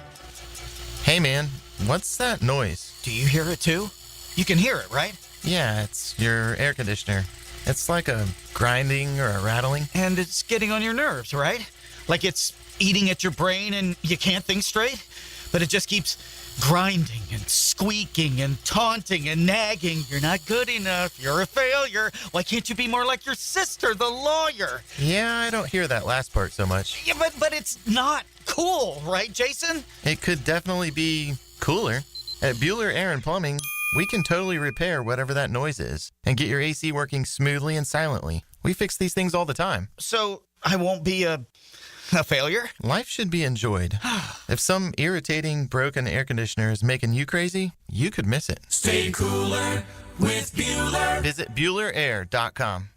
Hey man, what's that noise? Do you hear it too? You can hear it, right? Yeah, it's your air conditioner. It's like a grinding or a rattling. And it's getting on your nerves, right? Like it's eating at your brain and you can't think straight? But it just keeps grinding and squeaking and taunting and nagging. You're not good enough. You're a failure. Why can't you be more like your sister, the lawyer? Yeah, I don't hear that last part so much. Yeah, but it's not cool, right, Jason? It could definitely be cooler. At Bueller Air and Plumbing, we can totally repair whatever that noise is and get your AC working smoothly and silently. We fix these things all the time. So I won't be a failure? Life should be enjoyed. If some irritating, broken air conditioner is making you crazy, you could miss it. Stay cooler with Bueller. Visit BuellerAir.com.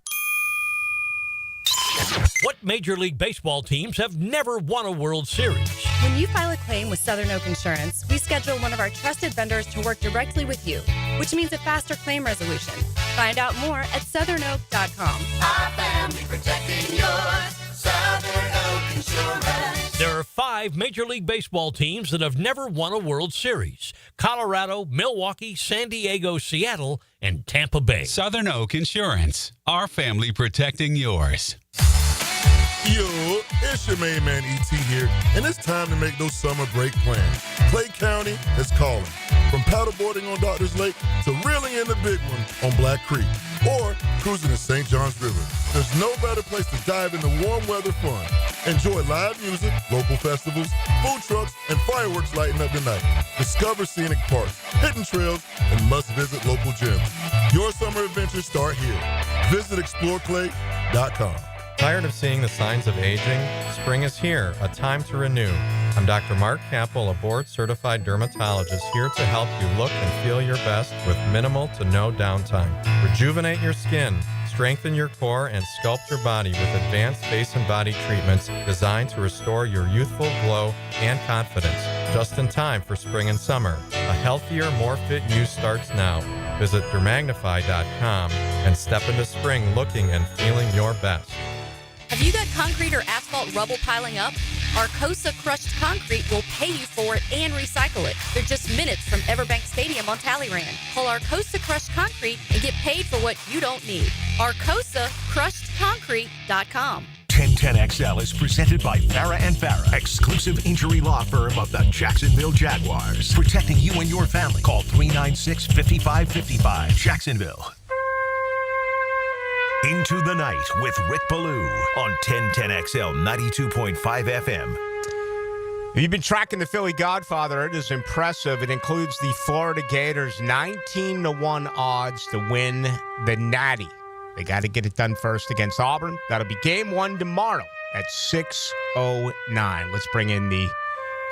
What Major League Baseball teams have never won a World Series? When you file a claim with Southern Oak Insurance, we schedule one of our trusted vendors to work directly with you, which means a faster claim resolution. Find out more at southernoak.com. Our family protecting yours. Southern Oak Insurance. There are 5 Major League Baseball teams that have never won a World Series: Colorado, Milwaukee, San Diego, Seattle, and Tampa Bay. Southern Oak Insurance. Our family protecting yours. Yo, it's your main man E.T. here, and it's time to make those summer break plans. Clay County is calling. From paddleboarding on Doctors Lake to reeling in the big one on Black Creek or cruising the St. Johns River. There's no better place to dive into warm weather fun. Enjoy live music, local festivals, food trucks, and fireworks lighting up the night. Discover scenic parks, hidden trails, and must-visit local gyms. Your summer adventures start here. Visit exploreclay.com. Tired of seeing the signs of aging? Spring is here, a time to renew. I'm Dr. Mark Capel, a board-certified dermatologist, here to help you look and feel your best with minimal to no downtime. Rejuvenate your skin, strengthen your core, and sculpt your body with advanced face and body treatments designed to restore your youthful glow and confidence. Just in time for spring and summer. A healthier, more fit you starts now. Visit dermagnify.com and step into spring looking and feeling your best. Have you got concrete or asphalt rubble piling up? Arcosa Crushed Concrete will pay you for it and recycle it. They're just minutes from Everbank Stadium on Talleyrand. Call Arcosa Crushed Concrete and get paid for what you don't need. ArcosaCrushedConcrete.com. 1010XL is presented by Farah and Farah, exclusive injury law firm of the Jacksonville Jaguars. Protecting you and your family. Call 396-5555. Jacksonville. Into the Night with Rick Ballou on 1010XL 92.5 FM. If you've been tracking the Philly Godfather, it is impressive. It includes the Florida Gators 19-1 odds to win the Natty. They got to get it done first against Auburn. That'll be game 1 tomorrow at 6:09. Let's bring in the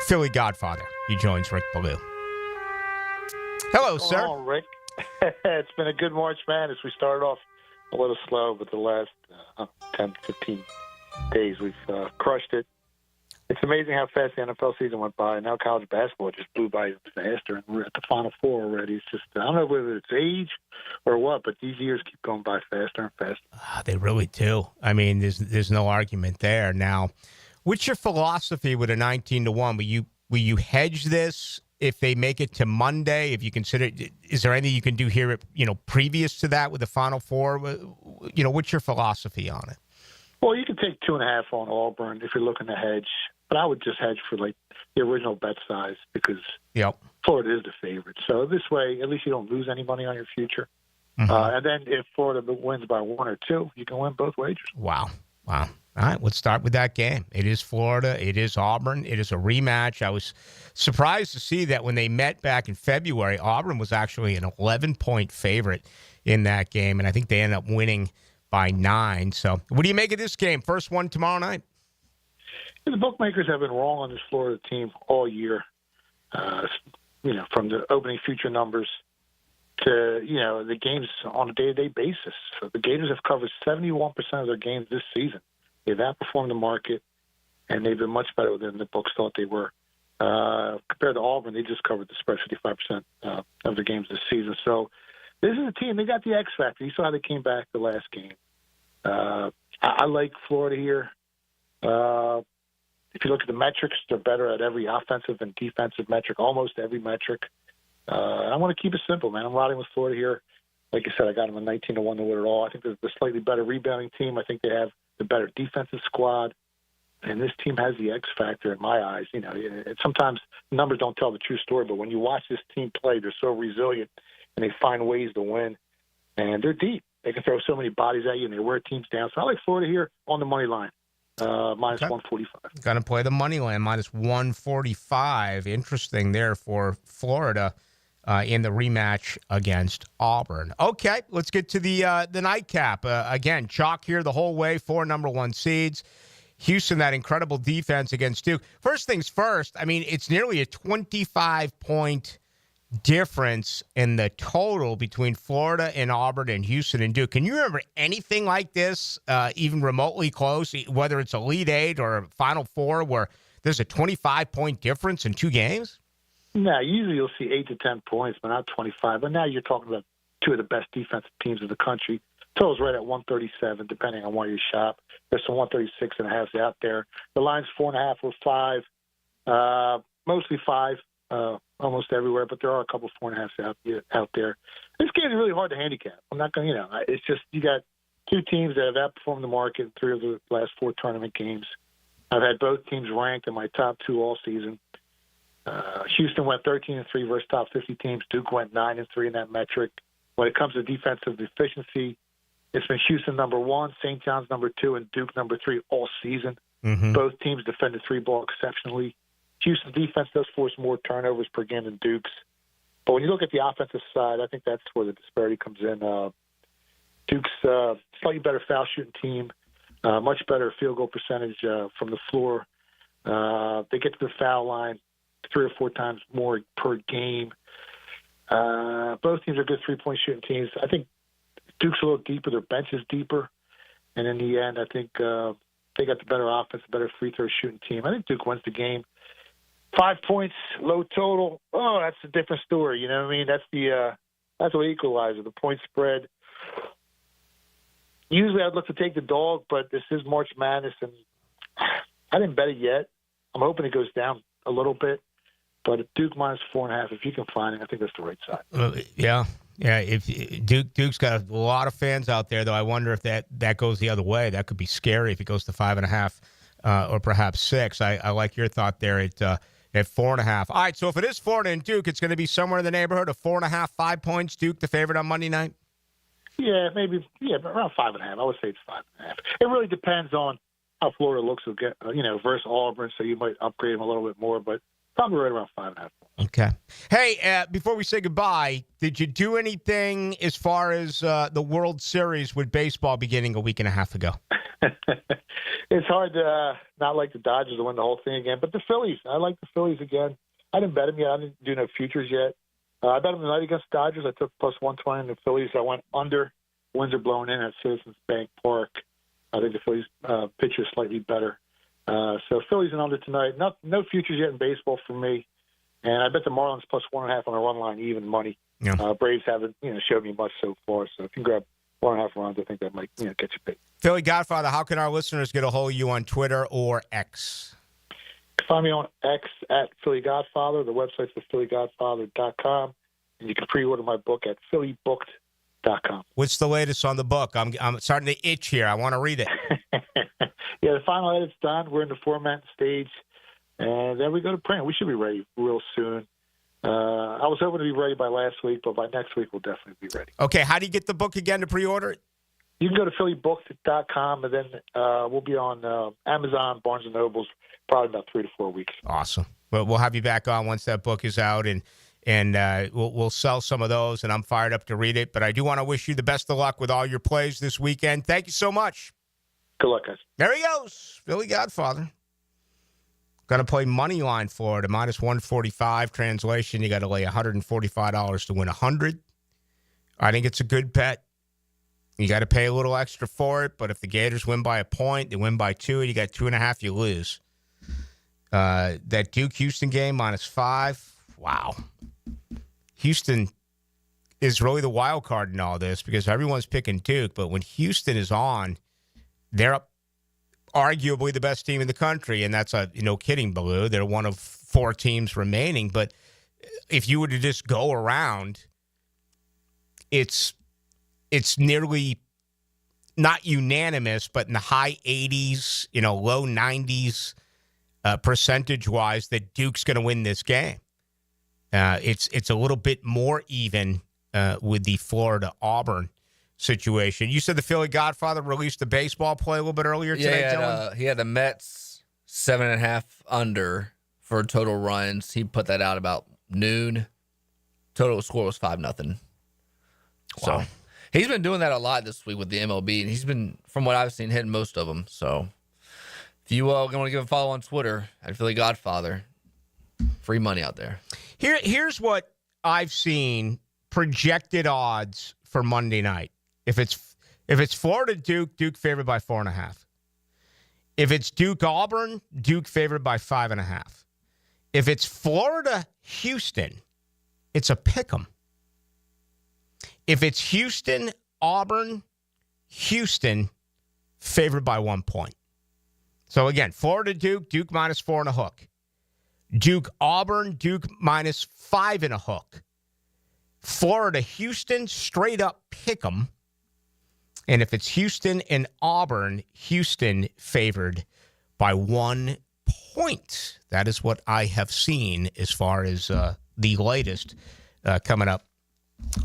Philly Godfather. He joins Rick Ballou. Hello, sir. Hello, Rick. It's been a good March Madness. We started off a little slow, but the last 10, 15 days we've crushed it. It's amazing how fast the NFL season went by. Now college basketball just blew by faster, and we're at the Final Four already. It's just, I don't know whether it's age or what, but these years keep going by faster and faster. They really do. I mean, there's no argument there. Now, what's your philosophy with a 19-1? Will you hedge this if they make it to Monday? If you consider, is there anything you can do here, previous to that with the Final Four? What's your philosophy on it? Well, you can take 2.5 on Auburn if you're looking to hedge, but I would just hedge for like the original bet size because Florida is the favorite. So this way, at least you don't lose any money on your future. Mm-hmm. And then if Florida wins by 1 or 2, you can win both wagers. Wow. All right, let's start with that game. It is Florida. It is Auburn. It is a rematch. I was surprised to see that when they met back in February, Auburn was actually an 11-point favorite in that game, and I think they ended up winning by 9. So what do you make of this game? First one tomorrow night? The bookmakers have been wrong on this Florida team all year, from the opening future numbers to, the games on a day-to-day basis. So the Gators have covered 71% of their games this season. They've outperformed the market, and they've been much better than the books thought they were. Compared to Auburn, they just covered the spread 55% of the games this season. So this is a team, they got the X factor. You saw how they came back the last game. I like Florida here. If you look at the metrics, they're better at every offensive and defensive metric, almost every metric. I want to keep it simple, man. I'm riding with Florida here. Like I said, I got them a 19-1 to win it all. I think they're the slightly better rebounding team. I think they have the better defensive squad. And this team has the X factor in my eyes. Sometimes numbers don't tell the true story, but when you watch this team play, they're so resilient and they find ways to win. And they're deep. They can throw so many bodies at you and they wear teams down. So I like Florida here on the money line. Minus 145. Going to play the money line, minus 145. Interesting there for Florida in the rematch against Auburn. Okay, let's get to the nightcap. Again, chalk here the whole way, 4 number 1 seeds. Houston, that incredible defense against Duke. First things first, I mean, it's nearly a 25-point difference in the total between Florida and Auburn and Houston and Duke. Can you remember anything like this, even remotely close, whether it's Elite Eight or Final Four, where there's a 25-point difference in 2 games? No, usually you'll see 8 to 10 points, but not 25. But now you're talking about 2 of the best defensive teams in the country. Total's right at 137, depending on where you shop. There's some 136.5s out there. The line's 4.5 or 5, mostly 5. Almost everywhere, but there are a couple 4.5s out there. This game is really hard to handicap. I'm not going to, it's just you got 2 teams that have outperformed the market in 3 of the last 4 tournament games. I've had both teams ranked in my top 2 all season. Houston went 13-3 versus top 50 teams. Duke went 9-3 in that metric. When it comes to defensive efficiency, it's been Houston number 1, St. John's number 2, and Duke number 3 all season. Mm-hmm. Both teams defended 3-ball exceptionally. Houston's defense does force more turnovers per game than Duke's. But when you look at the offensive side, I think that's where the disparity comes in. Duke's slightly better foul shooting team, much better field goal percentage from the floor. They get to the foul line 3 or 4 times more per game. Both teams are good three-point shooting teams. I think Duke's a little deeper. Their bench is deeper. And in the end, I think they got the better offense, the better free throw shooting team. I think Duke wins the game. 5 points, low total. Oh, that's a different story. You know what I mean? That's the equalizer, the point spread. Usually I'd look to take the dog, but this is March Madness, and I didn't bet it yet. I'm hoping it goes down a little bit. But Duke minus 4.5, if you can find it, I think that's the right side. Yeah. If Duke's got a lot of fans out there, though, I wonder if that goes the other way. That could be scary if it goes to 5.5 or perhaps 6. I like your thought there at 4.5. All right, so if it is Florida and Duke, it's going to be somewhere in the neighborhood of 4.5, 5 points. Duke, the favorite on Monday night? Yeah, maybe. Yeah, around 5.5. I would say it's 5.5. It really depends on how Florida looks, versus Auburn, so you might upgrade them a little bit more, but probably right around 5.5. Okay. Hey, before we say goodbye, did you do anything as far as the World Series with baseball beginning a week and a half ago? It's hard to not like the Dodgers to win the whole thing again. But the Phillies, I like the Phillies again. I didn't bet them yet. I didn't do no futures yet. I bet them tonight against Dodgers. I took plus 120 in the Phillies. I went under. Winds are blowing in at Citizens Bank Park. I think the Phillies pitcher is slightly better. So Phillies and under tonight. No futures yet in baseball for me. And I bet the Marlins plus 1.5 on a run line, even money. Yeah. Braves haven't showed me much so far. So if you can grab 1.5 runs, I think that might get you paid. Philly Godfather, how can our listeners get a hold of you on Twitter or X? Find me on X at Philly Godfather. The website's phillygodfather.com. And you can pre-order my book at phillybooked.com. What's the latest on the book? I'm starting to itch here. I want to read it. Yeah, the final edit's done. We're in the format stage. And then we go to print. We should be ready real soon. I was hoping to be ready by last week, but by next week we'll definitely be ready. Okay, how do you get the book again to pre-order it? You can go to phillybooked.com, and then we'll be on Amazon, Barnes & Noble's, probably about 3 to 4 weeks. Awesome. Well, we'll have you back on once that book is out, and we'll sell some of those, and I'm fired up to read it. But I do want to wish you the best of luck with all your plays this weekend. Thank you so much. Good luck, guys. There he goes, Philly Godfather. Going to play Moneyline Florida, minus 145. Translation, you got to lay $145 to win 100. I think it's a good bet. You got to pay a little extra for it, but if the Gators win by a point, they win by 2, you got 2.5, you lose. That Duke-Houston game, minus 5. Wow. Houston is really the wild card in all this because everyone's picking Duke, but when Houston is on, they're up arguably the best team in the country, and that's no kidding, Ballou. They're one of 4 teams remaining, but if you were to just go around, it's nearly not unanimous, but in the high 80s, low 90s percentage-wise that Duke's going to win this game. It's a little bit more even with the Florida-Auburn situation. You said the Philly Godfather released the baseball play a little bit earlier today, Dylan? He had the Mets 7.5 under for total runs. He put that out about noon. Total score was 5-0. So he's been doing that a lot this week with the MLB, and he's been, from what I've seen, hitting most of them. So if you want to give him a follow on Twitter at Philly Godfather, free money out there. Here's what I've seen projected odds for Monday night. If it's Florida Duke, Duke favored by 4.5. If it's Duke Auburn, Duke favored by 5.5. If it's Florida Houston, it's a pick'em. If it's Houston Auburn, Houston favored by 1 point. So again, Florida Duke, Duke minus 4.5. Duke Auburn, Duke minus 5.5. Florida Houston, straight up pick'em. And if it's Houston and Auburn, Houston favored by 1 point. That is what I have seen as far as the latest coming up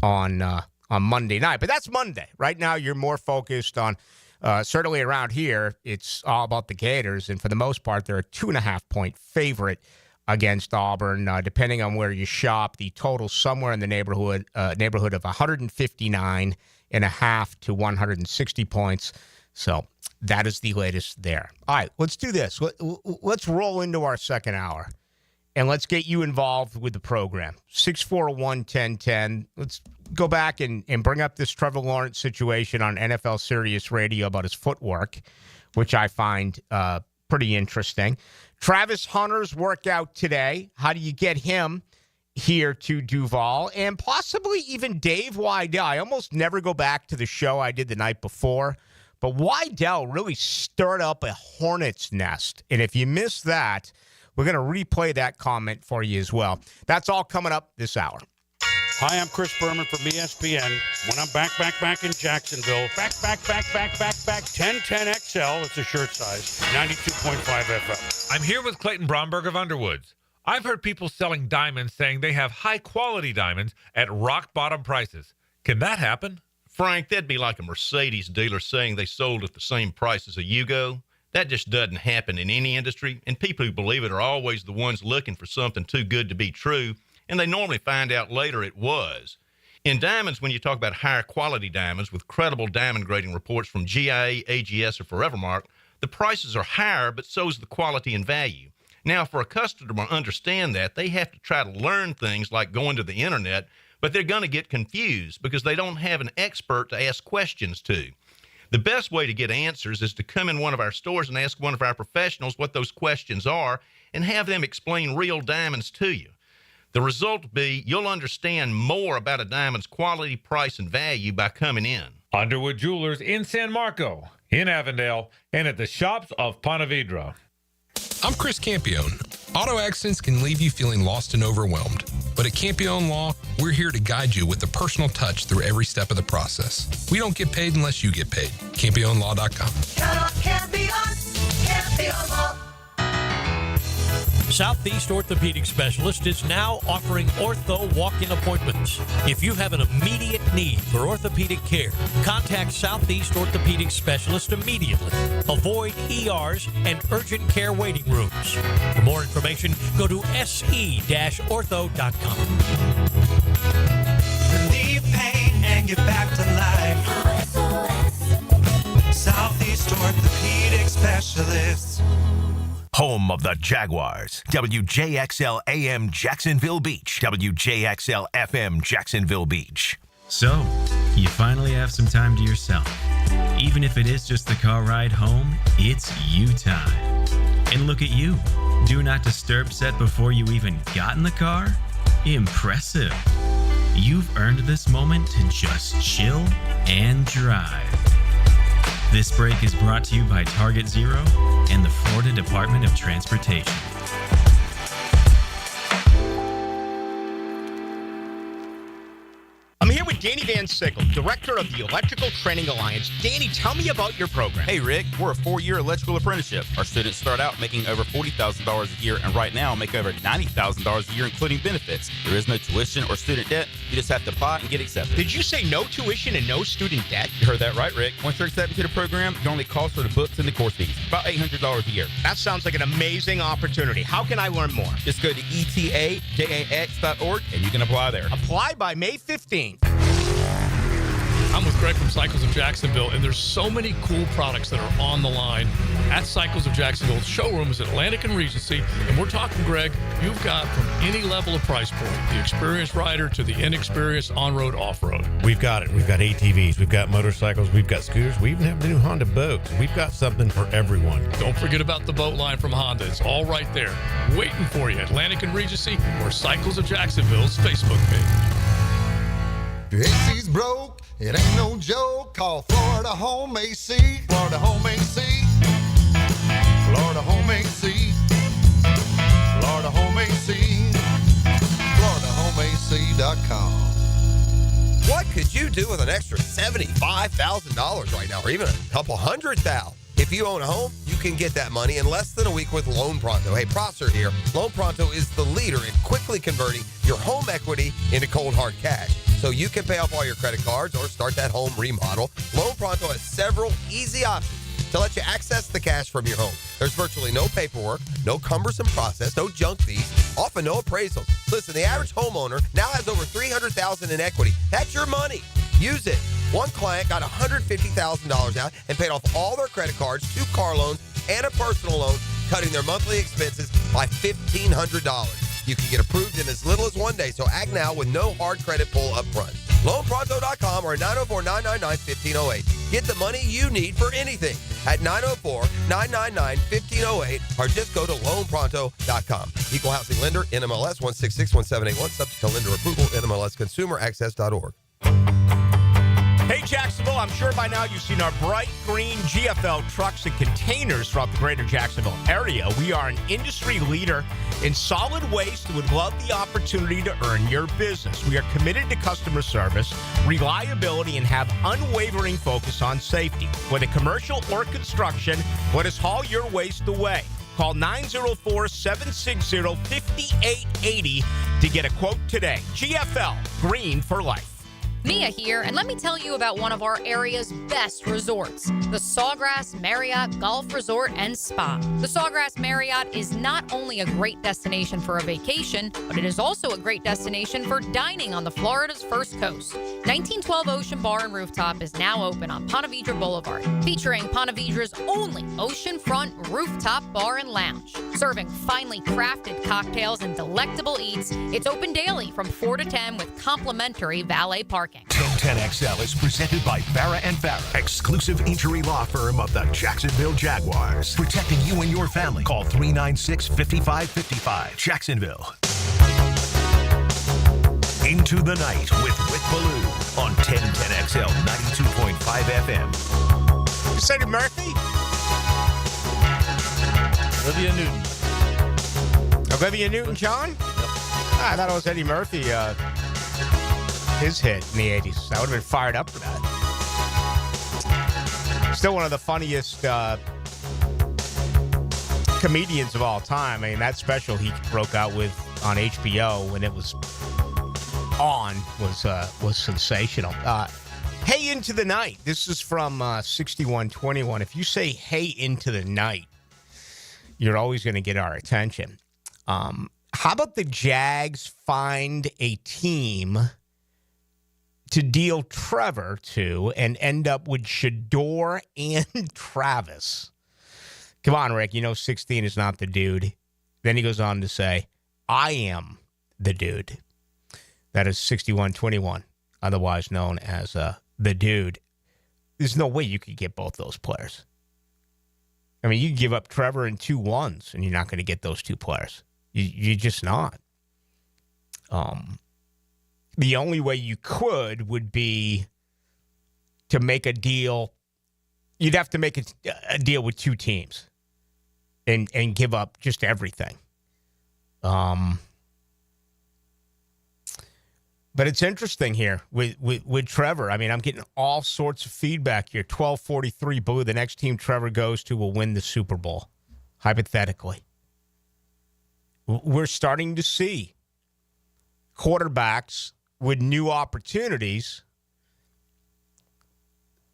on Monday night. But that's Monday. Right now, you're more focused on, certainly around here, it's all about the Gators. And for the most part, they're a 2.5-point favorite against Auburn. Depending on where you shop, the total somewhere in the neighborhood of 159.5 to 160 points. So that is the latest there. All right, let's do this. Let's roll into our second hour, and let's get you involved with the program. 641-1010. Let's go back and bring up this Trevor Lawrence situation on NFL Sirius Radio about his footwork, which I find pretty interesting. Travis Hunter's workout today. How do you get him here to Duval, and possibly even Dave Weidel? I almost never go back to the show I did the night before, but Weidel really stirred up a hornet's nest. And if you missed that, we're going to replay that comment for you as well. That's all coming up this hour. Hi, I'm Chris Berman from ESPN. When I'm back in Jacksonville, back, 1010XL, it's a shirt size, 92.5 FM. I'm here with Clayton Bromberg of Underwoods. I've heard people selling diamonds saying they have high-quality diamonds at rock-bottom prices. Can that happen? Frank, that'd be like a Mercedes dealer saying they sold at the same price as a Yugo. That just doesn't happen in any industry, and people who believe it are always the ones looking for something too good to be true, and they normally find out later it was. In diamonds, when you talk about higher quality diamonds with credible diamond grading reports from GIA, AGS, or Forevermark, the prices are higher, but so is the quality and value. Now, for a customer to understand that, they have to try to learn things like going to the internet, but they're going to get confused because they don't have an expert to ask questions to. The best way to get answers is to come in one of our stores and ask one of our professionals what those questions are and have them explain real diamonds to you. The result will be you'll understand more about a diamond's quality, price, and value by coming in. Underwood Jewelers in San Marco, in Avondale, and at the shops of Ponte Vedra. I'm Chris Campione. Auto accidents can leave you feeling lost and overwhelmed. But at Campione Law, we're here to guide you with a personal touch through every step of the process. We don't get paid unless you get paid. CampioneLaw.com. Count on Campione, Campione Law. Southeast Orthopedic Specialist is now offering ortho walk-in appointments. If you have an immediate need for orthopedic care, contact Southeast Orthopedic Specialist immediately. Avoid ERs and urgent care waiting rooms. For more information, go to se-ortho.com. Relieve pain and get back to life. Southeast Orthopedic Specialists. Home of the Jaguars. WJXL AM Jacksonville Beach. WJXL FM Jacksonville Beach. So, you finally have some time to yourself. Even if it is just the car ride home, it's you time. And look at you. Do not disturb set before you even got in the car? Impressive. You've earned this moment to just chill and drive. This break is brought to you by Target Zero and the Florida Department of Transportation. I'm here with Danny Van Sickle, Director of the Electrical Training Alliance. Danny, tell me about your program. Hey, Rick, we're a 4-year electrical apprenticeship. Our students start out making over $40,000 a year and right now make over $90,000 a year, including benefits. There is no tuition or student debt. You just have to apply and get accepted. Did you say no tuition and no student debt? You heard that right, Rick. Once you're accepted to the program, your only cost are the books and the course fees. About $800 a year. That sounds like an amazing opportunity. How can I learn more? Just go to etajax.org and you can apply there. Apply by May 15th. I'm with Greg from Cycles of Jacksonville, and there's so many cool products that are on the line at Cycles of Jacksonville. The showroom is Atlantic and Regency, and we're talking, Greg, you've got from any level of price point, the experienced rider to the inexperienced on-road, off-road. We've got it. We've got ATVs, we've got motorcycles, we've got scooters, we even have the new Honda boats. We've got something for everyone. Don't forget about the boat line from Honda. It's all right there, waiting for you. Atlantic and Regency or Cycles of Jacksonville's Facebook page. Your AC's broke, it ain't no joke. Call Florida Home AC. Florida Home AC. Florida Home AC. Florida Home AC. FloridaHomeAC.com. What could you do with an extra $75,000 right now, or even a couple $100,000? If you own a home, you can get that money in less than a week with Loan Pronto. Hey, Prosser here. Loan Pronto is the leader in quickly converting your home equity into cold hard cash, so you can pay off all your credit cards or start that home remodel. Loan Pronto has several easy options to let you access the cash from your home. There's virtually no paperwork, no cumbersome process, no junk fees, often no appraisals. Listen, the average homeowner now has over $300,000 in equity. That's your money. Use it. One client got $150,000 out and paid off all their credit cards, 2 car loans, and a personal loan, cutting their monthly expenses by $1,500. You can get approved in as little as 1 day, so act now with no hard credit pull up front. LoanPronto.com or 904-999-1508. Get the money you need for anything at 904-999-1508 or just go to LoanPronto.com. Equal housing lender, NMLS 1661781, subject to lender approval, NMLSconsumeraccess.org. Hey, Jacksonville, I'm sure by now you've seen our bright green GFL trucks and containers throughout the greater Jacksonville area. We are an industry leader in solid waste and would love the opportunity to earn your business. We are committed to customer service, reliability, and have unwavering focus on safety. Whether commercial or construction, let us haul your waste away. Call 904-760-5880 to get a quote today. GFL, green for life. Mia here, and let me tell you about one of our area's best resorts, the Sawgrass Marriott Golf Resort and Spa. The Sawgrass Marriott is not only a great destination for a vacation, but it is also a great destination for dining on the Florida's first coast. 1912 Ocean Bar and Rooftop is now open on Ponte Vedra Boulevard, featuring Ponte Vedra's only oceanfront rooftop bar and lounge. Serving finely crafted cocktails and delectable eats, it's open daily from 4 to 10 with complimentary valet parking. 1010XL is presented by Farah and Farah, exclusive injury law firm of the Jacksonville Jaguars. Protecting you and your family. Call 396-5555. Jacksonville. Into the Night with Rick Ballou on 1010XL 92.5 FM. You said to Murphy? Olivia Newton. Olivia Newton-John? Yep. I thought it was Eddie Murphy, his hit in the 80s. I would have been fired up for that. Still one of the funniest comedians of all time. I mean, that special he broke out with on HBO when it was on was sensational. Hey Into the Night. This is from 6121. If you say Hey Into the Night, you're always going to get our attention. How about the Jags find a team to deal Trevor to and end up with Shador and Travis? Come on, Rick. 16 is not the dude. Then he goes on to say, I am the dude. That is 6121, otherwise known as the dude. There's no way you could get both those players. I mean, you can give up Trevor and 2 1s, and you're not going to get those 2 players. You're just not. The only way you could would be to make a deal. You'd have to make a deal with 2 teams and give up just everything. But it's interesting here with Trevor. I mean, I'm getting all sorts of feedback here. 1243 Blue, the next team Trevor goes to will win the Super Bowl, hypothetically. We're starting to see quarterbacks with new opportunities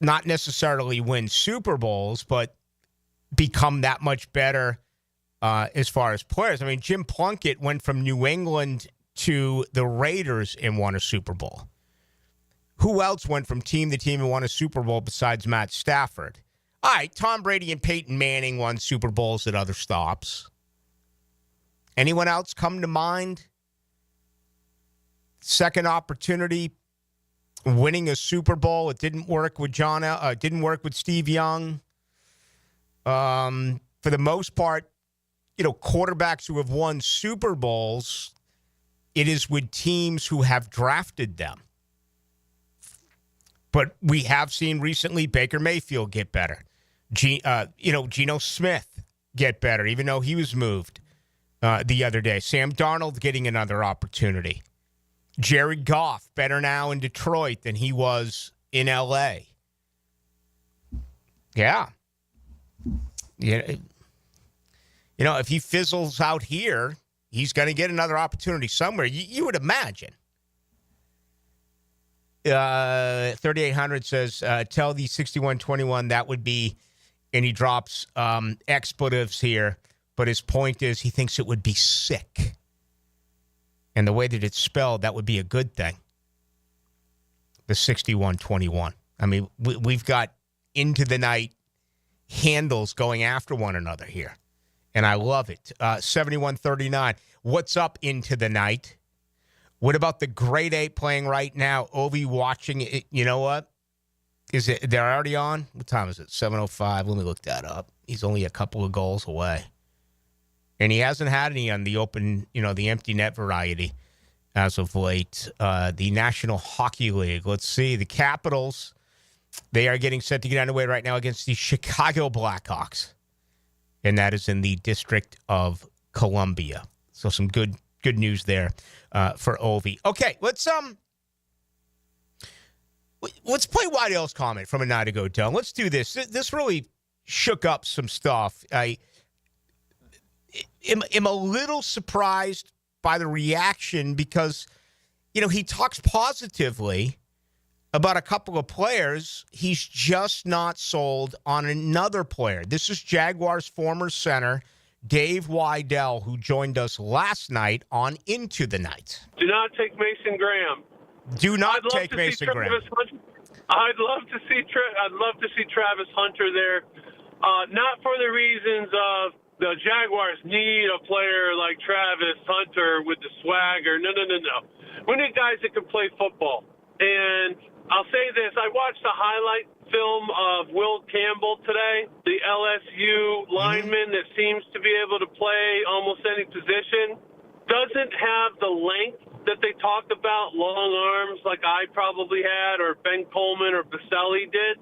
not necessarily win Super Bowls, but become that much better as far as players. I mean, Jim Plunkett went from New England to the Raiders and won a Super Bowl. Who else went from team to team and won a Super Bowl besides Matt Stafford? All right, Tom Brady and Peyton Manning won Super Bowls at other stops. Anyone else come to mind? Second opportunity, winning a Super Bowl. It didn't work with didn't work with Steve Young. For the most part, quarterbacks who have won Super Bowls, it is with teams who have drafted them. But we have seen recently Baker Mayfield get better. Geno Smith get better, even though he was moved the other day. Sam Darnold getting another opportunity. Jared Goff better now in Detroit than he was in L.A. Yeah. If he fizzles out here, he's going to get another opportunity somewhere. You would imagine. 3800 says, tell the 6121 that would be, and he drops expletives here, but his point is he thinks it would be sick. And the way that it's spelled, that would be a good thing. The 6121. I mean, we've got into the night handles going after one another here. And I love it. 7139. What's up into the night? What about the grade 8 playing right now? Ovi watching it. You know what? They're already on? What time is it? 7:05. Let me look that up. He's only a couple of goals away. And he hasn't had any on the open, the empty net variety as of late. The National Hockey League. Let's see. The Capitals, they are getting set to get underway right now against the Chicago Blackhawks. And that is in the District of Columbia. So some good news there for Ovi. Okay, let's play Waddell's comment from a night ago, Dylan. Let's do this. This really shook up some stuff. I am a little surprised by the reaction because, he talks positively about a couple of players. He's just not sold on another player. This is Jaguars former center Dave Weidel, who joined us last night on Into the Night. Do not take Mason Graham. Do not take Mason Graham. I'd love to see Travis Hunter there. Not for the reasons of the Jaguars need a player like Travis Hunter with the swagger. No. We need guys that can play football. And I'll say this. I watched a highlight film of Will Campbell today, the LSU lineman that seems to be able to play almost any position. Doesn't have the length that they talked about, long arms like I probably had, or Ben Coleman or Baselli did,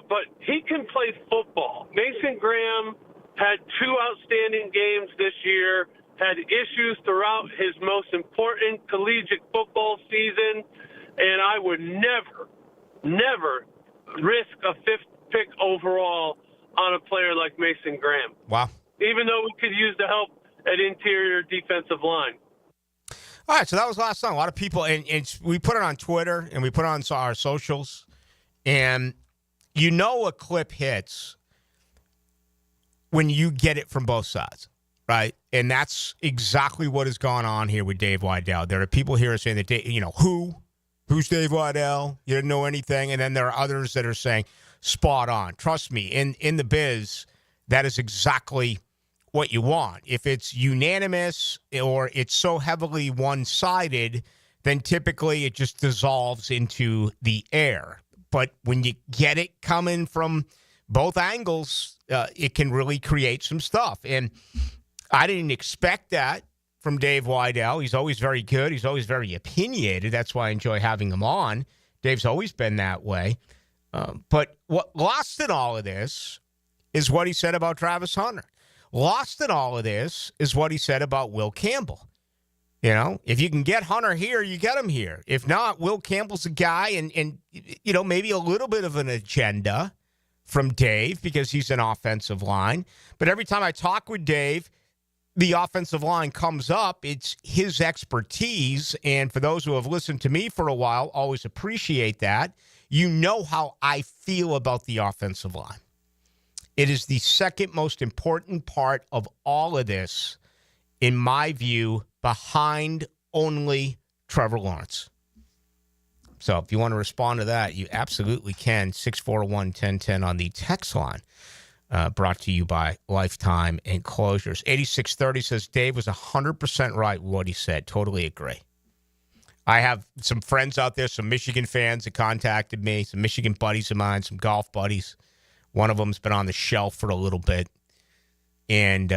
but he can play football. Mason Graham had 2 outstanding games this year, had issues throughout his most important collegiate football season, and I would never risk a 5th pick overall on a player like Mason Graham. Wow. Even though we could use the help at interior defensive line. All right, so that was last night. A lot of people, and we put it on Twitter, and we put it on our socials, and you know a clip hits when you get it from both sides, right? And that's exactly what has gone on here with Dave Weidel. There are people here saying that, who's Dave Weidel? You didn't know anything. And then there are others that are saying, spot on. Trust me, in the biz, that is exactly what you want. If it's unanimous or it's so heavily one-sided, then typically it just dissolves into the air. But when you get it coming from both angles, it can really create some stuff. And I didn't expect that from Dave Weidel. He's always very good. He's always very opinionated. That's why I enjoy having him on. Dave's always been that way. But what lost in all of this is what he said about Travis Hunter. Lost in all of this is what he said about Will Campbell. If you can get Hunter here, you get him here. If not, Will Campbell's a guy and maybe a little bit of an agenda from Dave because he's an offensive line. But every time I talk with Dave, the offensive line comes up. It's his expertise. And for those who have listened to me for a while, always appreciate that. You know how I feel about the offensive line. It is the second most important part of all of this, in my view, behind only Trevor Lawrence. So if you want to respond to that, you absolutely can. 641-1010 on the text line. Brought to you by Lifetime Enclosures. 8630 says, Dave was 100% right with what he said. Totally agree. I have some friends out there, some Michigan fans that contacted me, some Michigan buddies of mine, some golf buddies. One of them's been on the shelf for a little bit. And,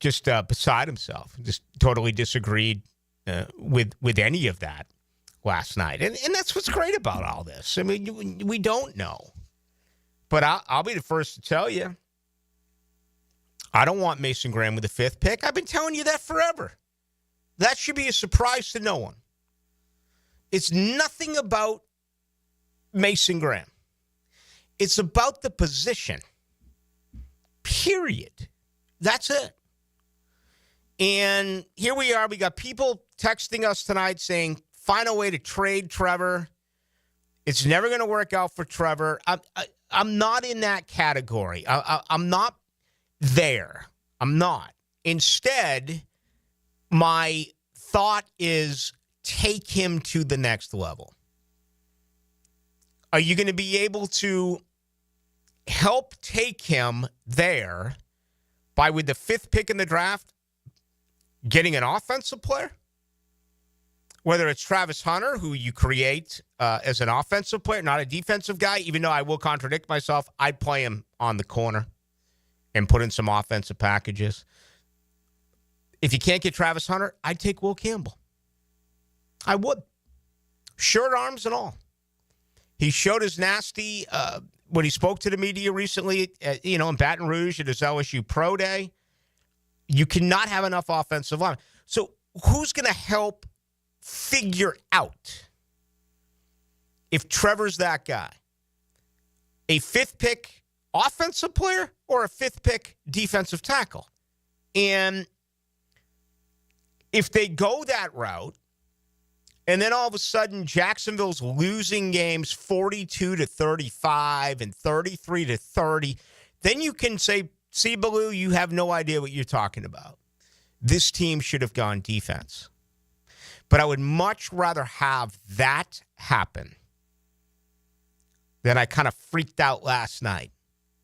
just beside himself. Just totally disagreed with any of that last night. And that's what's great about all this. I mean, we don't know. But I'll be the first to tell you, I don't want Mason Graham with the 5th pick. I've been telling you that forever. That should be a surprise to no one. It's nothing about Mason Graham. It's about the position. Period. That's it. And here we are. We got people texting us tonight saying, find a way to trade Trevor. It's never going to work out for Trevor. I'm not in that category. I'm not there. I'm not. Instead, my thought is take him to the next level. Are you going to be able to help take him there by, with the 5th pick in the draft, getting an offensive player? Whether it's Travis Hunter, who you create as an offensive player, not a defensive guy, even though I will contradict myself, I'd play him on the corner and put in some offensive packages. If you can't get Travis Hunter, I'd take Will Campbell. I would. Short arms and all. He showed his nasty when he spoke to the media recently, in Baton Rouge at his LSU Pro Day. You cannot have enough offensive line. So who's going to help figure out if Trevor's that guy? A 5th pick offensive player or a 5th pick defensive tackle? And if they go that route, And then all of a sudden, Jacksonville's losing games 42-35 and 33-30. Then you can say, see, Ballou, you have no idea what you're talking about. This team should have gone defense. But I would much rather have that happen than I kind of freaked out last night.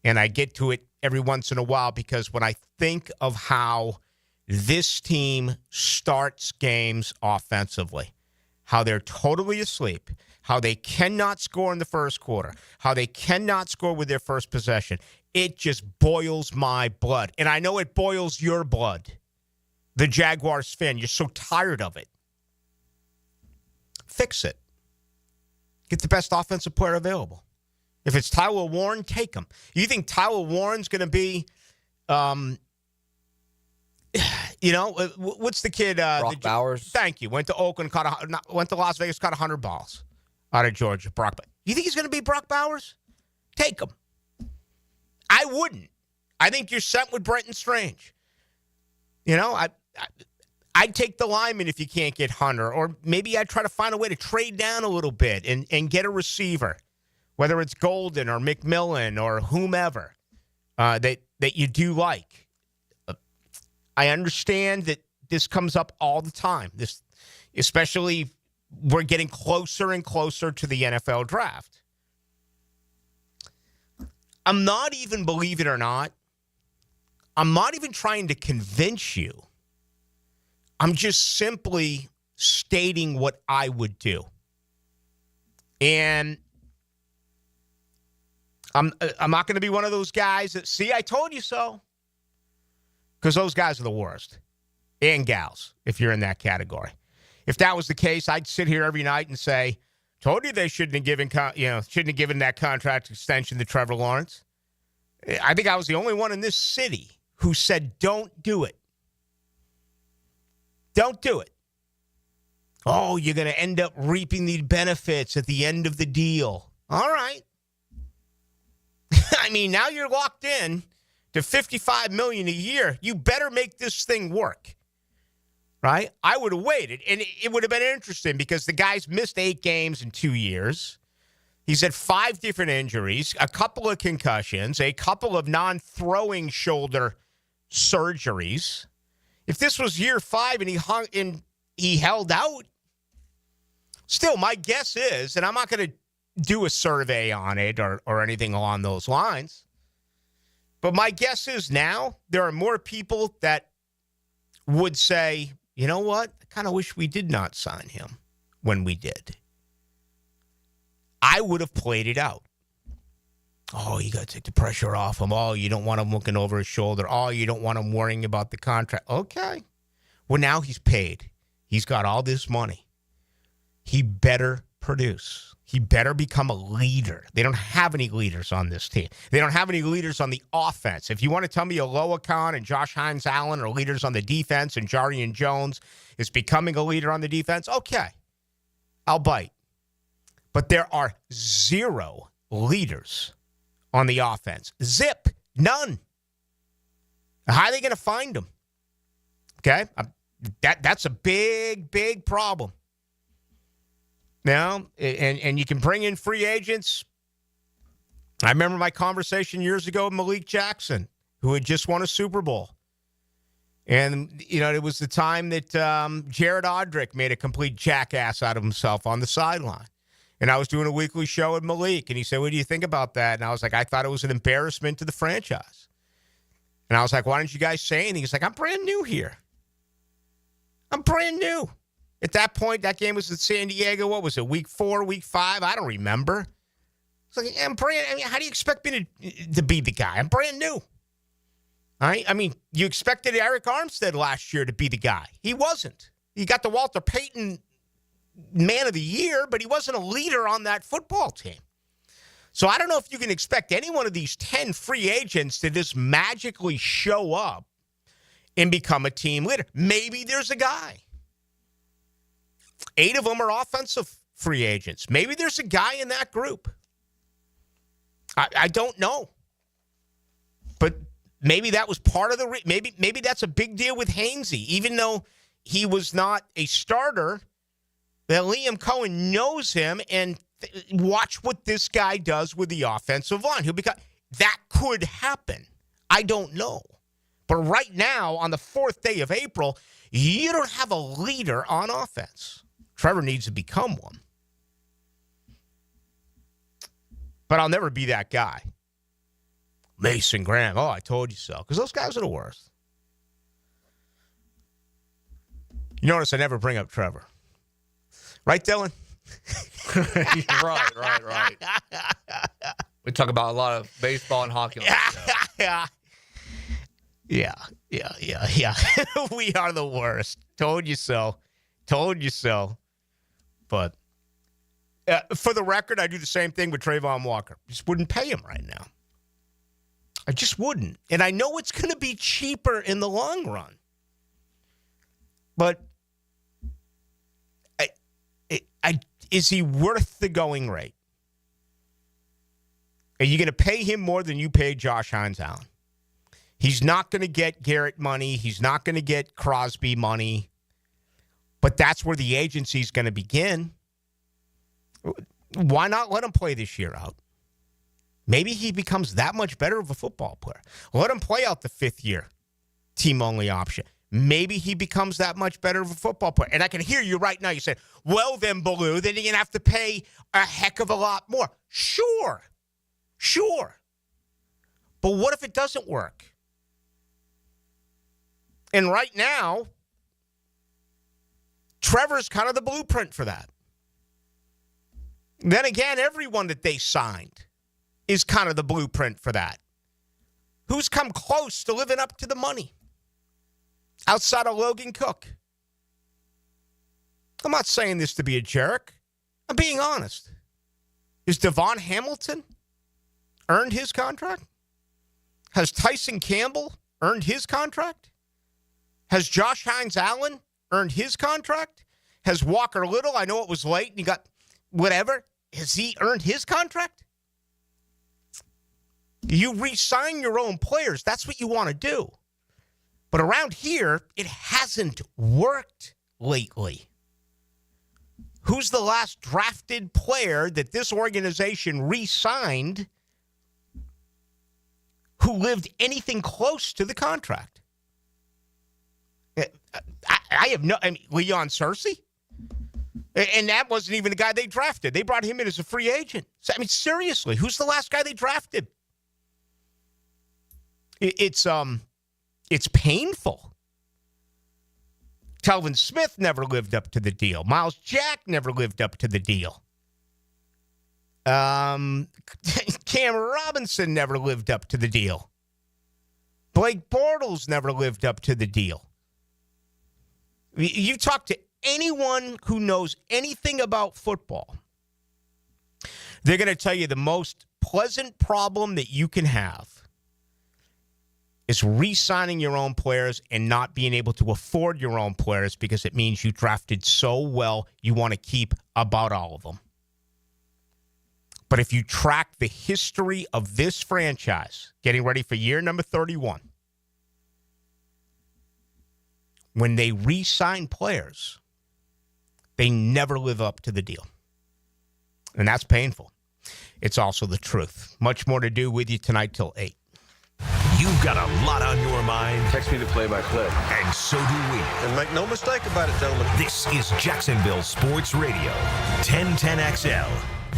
And I get to it every once in a while because when I think of how this team starts games offensively, how they're totally asleep, how they cannot score in the first quarter, how they cannot score with their first possession, it just boils my blood. And I know it boils your blood, the Jaguars fan. You're so tired of it. Fix it. Get the best offensive player available. If it's Tyler Warren, take him. You think Tyler Warren's going to be, what's the kid? Brock Bowers. Thank you. Went to Oakland, went to Las Vegas, caught 100 balls out of Georgia. Brock. You think he's going to be Brock Bowers? Take him. I wouldn't. I think you're sent with Brenton Strange. I'd take the lineman if you can't get Hunter, or maybe I'd try to find a way to trade down a little bit and get a receiver, whether it's Golden or McMillan or whomever that you do like. I understand that this comes up all the time. This, especially, we're getting closer and closer to the NFL draft. I'm not even, believe it or not, I'm not even trying to convince you. I'm just simply stating what I would do. And I'm not going to be one of those guys that, see, I told you so. Because those guys are the worst. And gals, if you're in that category. If that was the case, I'd sit here every night and say, told you they shouldn't have given that contract extension to Trevor Lawrence. I think I was the only one in this city who said, don't do it. Don't do it. Oh, you're going to end up reaping the benefits at the end of the deal. All right. I mean, now you're locked in to $55 million a year. You better make this thing work. Right? I would have waited, and it would have been interesting because the guy's missed 8 games in 2 years. He's had 5 different injuries, a couple of concussions, a couple of non-throwing shoulder surgeries. If this was year 5 and he held out, still, my guess is, and I'm not going to do a survey on it or anything along those lines, but my guess is now there are more people that would say, you know what? I kind of wish we did not sign him when we did. I would have played it out. Oh, you got to take the pressure off him. Oh, you don't want him looking over his shoulder. Oh, you don't want him worrying about the contract. Okay. Well, now he's paid. He's got all this money. He better produce. He better become a leader. They don't have any leaders on this team. They don't have any leaders on the offense. If you want to tell me Aloha Khan and Josh Hines-Allen are leaders on the defense and Jarian Jones is becoming a leader on the defense, okay. I'll bite. But there are 0 leaders on the offense. Zip. None. How are they going to find them? Okay? That's a big, big problem. Now, and you can bring in free agents. I remember my conversation years ago with Malik Jackson, who had just won a Super Bowl. And, it was the time that Jared Odrick made a complete jackass out of himself on the sideline. And I was doing a weekly show with Malik, and he said, what do you think about that? And I was like, I thought it was an embarrassment to the franchise. And I was like, why didn't you guys say anything? He's like, I'm brand new here. I'm brand new. At that point, that game was in San Diego. What was it, week 4, week 5? I don't remember. It's like, how do you expect me to be the guy? I'm brand new. All right? I mean, you expected Eric Armstead last year to be the guy. He wasn't. He got the Walter Payton Man of the Year, but he wasn't a leader on that football team. So I don't know if you can expect any one of these 10 free agents to just magically show up and become a team leader. Maybe there's a guy. 8 of them are offensive free agents. Maybe there's a guy in that group. I don't know. But maybe that was part of the maybe that's a big deal with Hainsey. Even though he was not a starter, that Liam Cohen knows him, and watch what this guy does with the offensive line. That could happen. I don't know. But right now, on the 4th day of April, you don't have a leader on offense. Trevor needs to become one. But I'll never be that guy. Mason Graham, I told you so. Because those guys are the worst. You notice I never bring up Trevor. Right, Dylan? Right. We talk about a lot of baseball and hockey. Yeah. We are the worst. Told you so. But for the record, I do the same thing with Trayvon Walker. Just wouldn't pay him right now. I just wouldn't. And I know it's going to be cheaper in the long run. But is he worth the going rate? Are you going to pay him more than you paid Josh Hines-Allen? He's not going to get Garrett money. He's not going to get Crosby money. But that's where the agency's going to begin. Why not let him play this year out? Maybe he becomes that much better of a football player. Let him play out the 5th year team-only option. Maybe he becomes that much better of a football player. And I can hear you right now. You say, well, then, Ballou, then you're going to have to pay a heck of a lot more. Sure. But what if it doesn't work? And right now, Trevor's kind of the blueprint for that. Then again, everyone that they signed is kind of the blueprint for that. Who's come close to living up to the money? Outside of Logan Cook. I'm not saying this to be a jerk. I'm being honest. Is Devon Hamilton earned his contract? Has Tyson Campbell earned his contract? Has Josh Hines-Allen earned his contract? Has Walker Little, I know it was late and he got whatever, has he earned his contract? You re-sign your own players. That's what you want to do. But around here, it hasn't worked lately. Who's the last drafted player that this organization re-signed who lived anything close to the contract? I have no... Leon Searcy? And that wasn't even the guy they drafted. They brought him in as a free agent. So, seriously, who's the last guy they drafted? It's painful. Telvin Smith never lived up to the deal. Miles Jack never lived up to the deal. Cam Robinson never lived up to the deal. Blake Bortles never lived up to the deal. You talk to anyone who knows anything about football, they're going to tell you the most pleasant problem that you can have is re-signing your own players and not being able to afford your own players because it means you drafted so well you want to keep about all of them. But if you track the history of this franchise, getting ready for year number 31, when they re-sign players, they never live up to the deal. And that's painful. It's also the truth. Much more to do with you tonight till 8. You've got a lot on your mind. Text me the play-by-play. And so do we. And make no mistake about it, gentlemen. This is Jacksonville Sports Radio, 1010XL.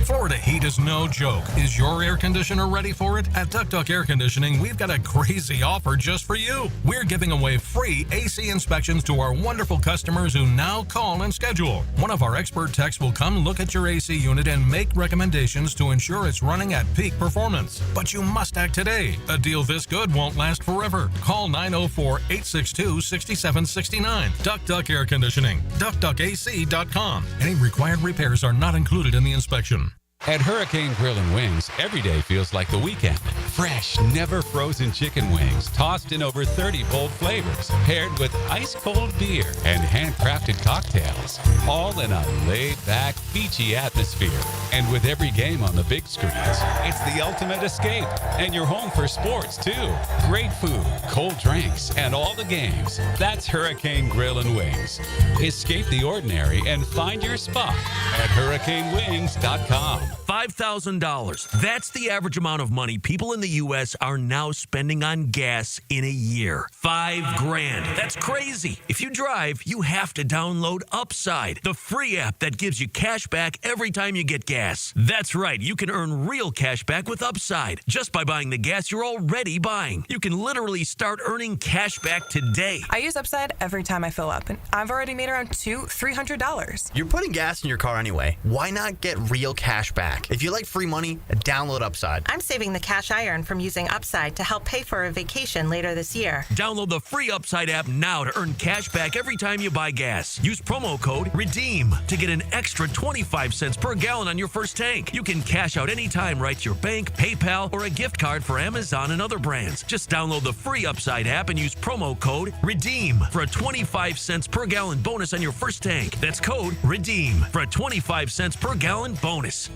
Florida heat is no joke. Is your air conditioner ready for it? At Duck Duck Air Conditioning, we've got a crazy offer just for you. We're giving away free AC inspections to our wonderful customers who now call and schedule. One of our expert techs will come look at your AC unit and make recommendations to ensure it's running at peak performance. But you must act today. A deal this good won't last forever. Call 904-862-6769. Duck Duck Air Conditioning. DuckDuckAC.com. Any required repairs are not included in the inspection. At Hurricane Grill and Wings, every day feels like the weekend. Fresh, never frozen chicken wings, tossed in over 30 bold flavors, paired with ice-cold beer and handcrafted cocktails, all in a laid-back, beachy atmosphere. And with every game on the big screens, it's the ultimate escape. And you're home for sports, too. Great food, cold drinks, and all the games. That's Hurricane Grill and Wings. Escape the ordinary and find your spot at hurricanewings.com. $5,000. That's the average amount of money people in the U.S. are now spending on gas in a year. $5,000. That's crazy. If you drive, you have to download Upside, the free app that gives you cash back every time you get gas. That's right. You can earn real cash back with Upside just by buying the gas you're already buying. You can literally start earning cash back today. I use Upside every time I fill up, and I've already made around $300. You're putting gas in your car anyway. Why not get real cash back? If you like free money, download Upside. I'm saving the cash I earn from using Upside to help pay for a vacation later this year. Download the free Upside app now to earn cash back every time you buy gas. Use promo code REDEEM to get an extra 25 cents per gallon on your first tank. You can cash out anytime right to your bank, PayPal, or a gift card for Amazon and other brands. Just download the free Upside app and use promo code REDEEM for a 25 cents per gallon bonus on your first tank. That's code REDEEM for a 25 cents per gallon bonus.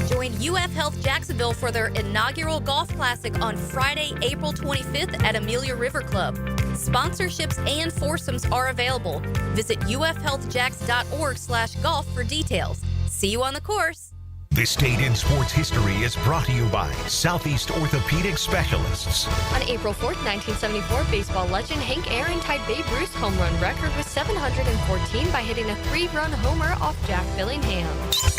Join UF Health Jacksonville for their inaugural golf classic on Friday, April 25th at Amelia River Club. Sponsorships and foursomes are available. Visit ufhealthjacks.org/golf for details. See you on the course. This date in sports history is brought to you by Southeast Orthopedic Specialists. On April 4th, 1974, baseball legend Hank Aaron tied Babe Ruth's home run record with 714 by hitting a 3-run homer off Jack Billingham.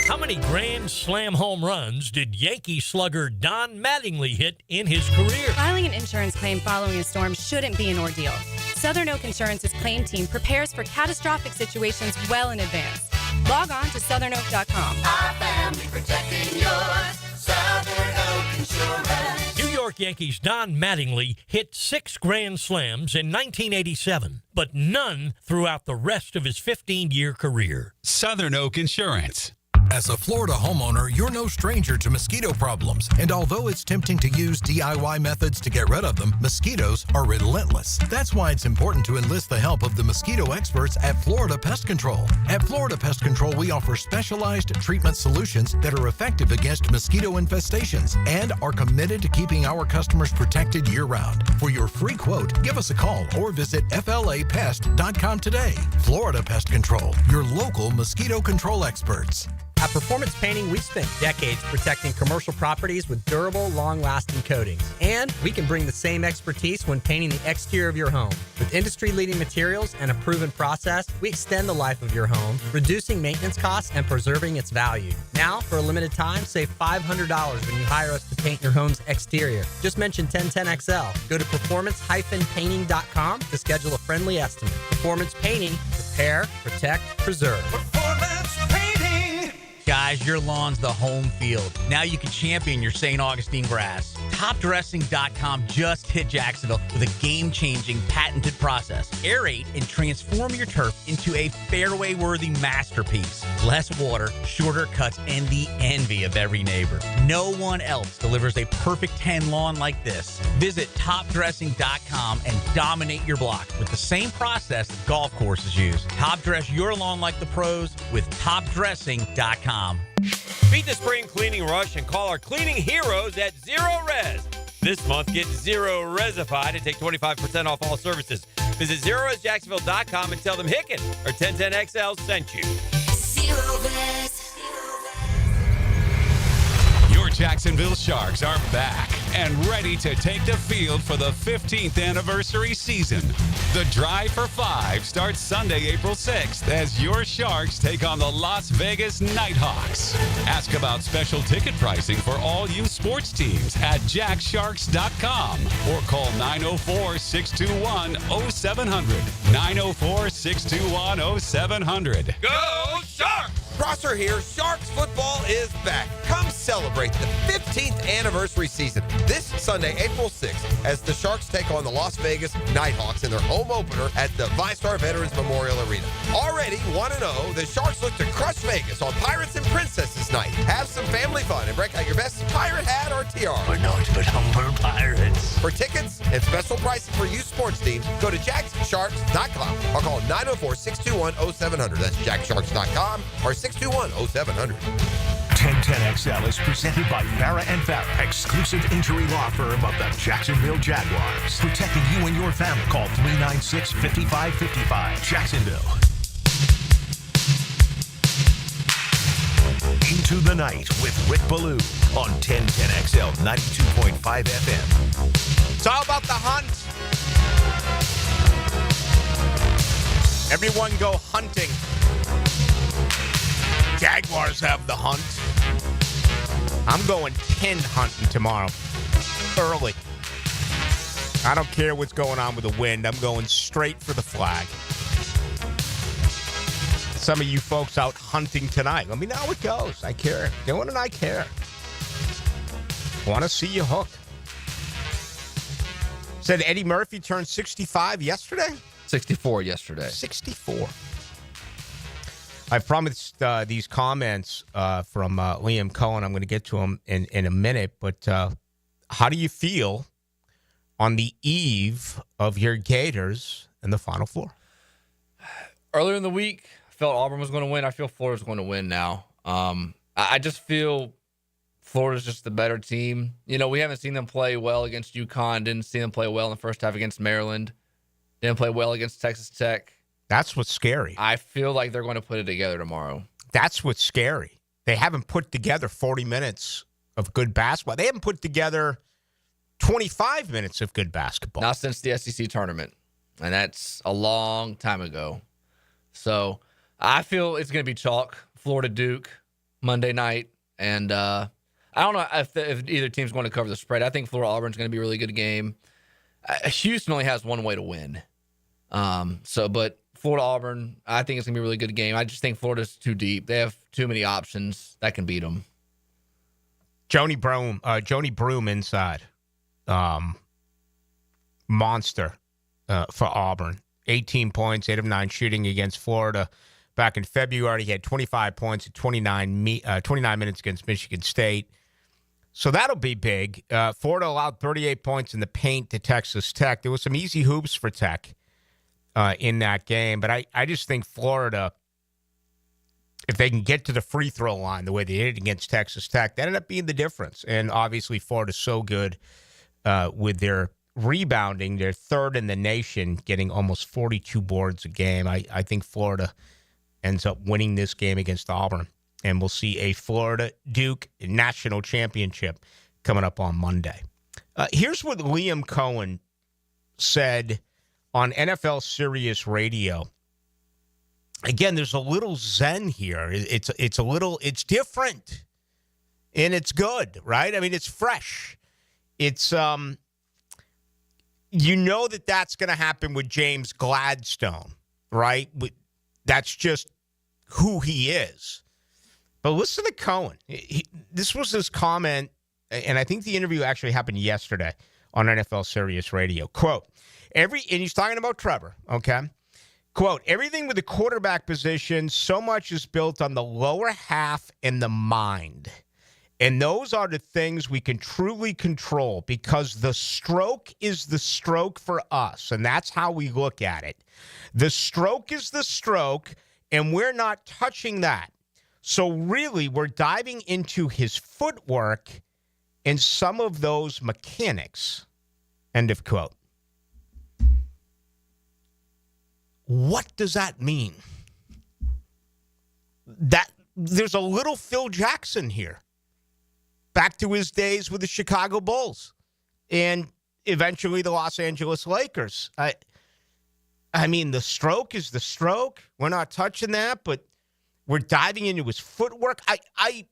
How many Grand Slam home runs did Yankee slugger Don Mattingly hit in his career? Filing an insurance claim following a storm shouldn't be an ordeal. Southern Oak Insurance's claim team prepares for catastrophic situations well in advance. Log on to southernoak.com. Our family protecting yours. Southern Oak Insurance. New York Yankees Don Mattingly hit 6 Grand Slams in 1987, but none throughout the rest of his 15-year career. Southern Oak Insurance. As a Florida homeowner, you're no stranger to mosquito problems. And although it's tempting to use DIY methods to get rid of them, mosquitoes are relentless. That's why it's important to enlist the help of the mosquito experts at Florida Pest Control. At Florida Pest Control, we offer specialized treatment solutions that are effective against mosquito infestations and are committed to keeping our customers protected year-round. For your free quote, give us a call or visit flapest.com today. Florida Pest Control, your local mosquito control experts. At Performance Painting, we've spent decades protecting commercial properties with durable, long-lasting coatings. And we can bring the same expertise when painting the exterior of your home. With industry-leading materials and a proven process, we extend the life of your home, reducing maintenance costs and preserving its value. Now, for a limited time, save $500 when you hire us to paint your home's exterior. Just mention 1010XL. Go to performancepainting.com to schedule a friendly estimate. Performance Painting. Repair, protect, preserve. Performance Painting. Guys, your lawn's the home field. Now you can champion your St. Augustine grass. TopDressing.com just hit Jacksonville with a game-changing patented process. Aerate and transform your turf into a fairway-worthy masterpiece. Less water, shorter cuts, and the envy of every neighbor. No one else delivers a perfect 10 lawn like this. Visit TopDressing.com and dominate your block with the same process that golf courses use. Top dress your lawn like the pros with TopDressing.com. Beat the spring cleaning rush and call our cleaning heroes at Zero Res. This month, get Zero Resified and take 25% off all services. Visit ZeroResJacksonville.com and tell them Hicken or 1010XL sent you. Zero Res. Your Jacksonville Sharks are back and ready to take the field for the 15th anniversary season. The Drive for 5 starts Sunday, April 6th as your Sharks take on the Las Vegas Nighthawks. Ask about special ticket pricing for all you sports teams at jacksharks.com or call 904-621-0700. 904-621-0700. Go Sharks! Prosser here. Sharks football is back. Come celebrate the 15th anniversary season this Sunday, April 6th, as the Sharks take on the Las Vegas Nighthawks in their home opener at the VyStar Veterans Memorial Arena. Already 1-0, the Sharks look to crush Vegas on Pirates and Princesses Night. Have some family fun and break out your best pirate hat or tiara. We're not but humble pirates. For tickets and special pricing for youth sports teams, go to jacksharks.com or call 904-621-0700. That's jacksharks.com or 621-0700. 1010XL is presented by Farah and Farah, exclusive injury law firm of the Jacksonville Jaguars. Protecting you and your family. Call 396-5555. Jacksonville. Into the Night with Rick Ballou on 1010XL 92.5 FM. It's all about the hunt. Everyone go hunting. Jaguars have the hunt. I'm going 10 hunting tomorrow. Early. I don't care what's going on with the wind. I'm going straight for the flag. Some of you folks out hunting tonight, let me know how it goes. I care. Dylan and I care. Want to see you hook. Said Eddie Murphy turned 65 yesterday? 64 yesterday. 64. I promised these comments from Liam Cohen. I'm going to get to them in a minute. But how do you feel on the eve of your Gators in the Final Four? Earlier in the week, I felt Auburn was going to win. I feel Florida's going to win now. I just feel Florida's just the better team. You know, we haven't seen them play well against UConn. Didn't see them play well in the first half against Maryland. Didn't play well against Texas Tech. That's what's scary. I feel like they're going to put it together tomorrow. That's what's scary. They haven't put together 40 minutes of good basketball. They haven't put together 25 minutes of good basketball. Not since the SEC tournament. And that's a long time ago. So I feel it's going to be chalk. Florida Duke, Monday night. And I don't know if either team's going to cover the spread. I think Florida Auburn's going to be a really good game. Houston only has one way to win. But Florida Auburn, I think it's going to be a really good game. I just think Florida's too deep. They have too many options that can beat them. Joni Broom inside. Monster for Auburn. 18 points, 8 of 9 shooting against Florida. Back in February, he had 25 points at 29 minutes against Michigan State. So that'll be big. Florida allowed 38 points in the paint to Texas Tech. There was some easy hoops for Tech in that game. But I just think Florida, if they can get to the free throw line the way they did against Texas Tech, that ended up being the difference. And obviously Florida's so good with their rebounding. They're third in the nation, getting almost 42 boards a game. I think Florida ends up winning this game against Auburn. And we'll see a Florida-Duke national championship coming up on Monday. Here's what Liam Cohen said on NFL Sirius Radio. Again, there's a little zen here. It's different, and it's good, right? I mean, it's fresh. It's you know that's going to happen with James Gladstone, right? That's just who he is. But listen to Cohen. This was his comment, and I think the interview actually happened yesterday on NFL Sirius Radio. Quote, and he's talking about Trevor, okay? Quote, everything with the quarterback position, so much is built on the lower half and the mind. And those are the things we can truly control because the stroke is the stroke for us, and that's how we look at it. The stroke is the stroke, and we're not touching that. So really, we're diving into his footwork and some of those mechanics. End of quote. What does that mean? That there's a little Phil Jackson here. Back to his days with the Chicago Bulls and eventually the Los Angeles Lakers. I mean, the stroke is the stroke. We're not touching that, but we're diving into his footwork. I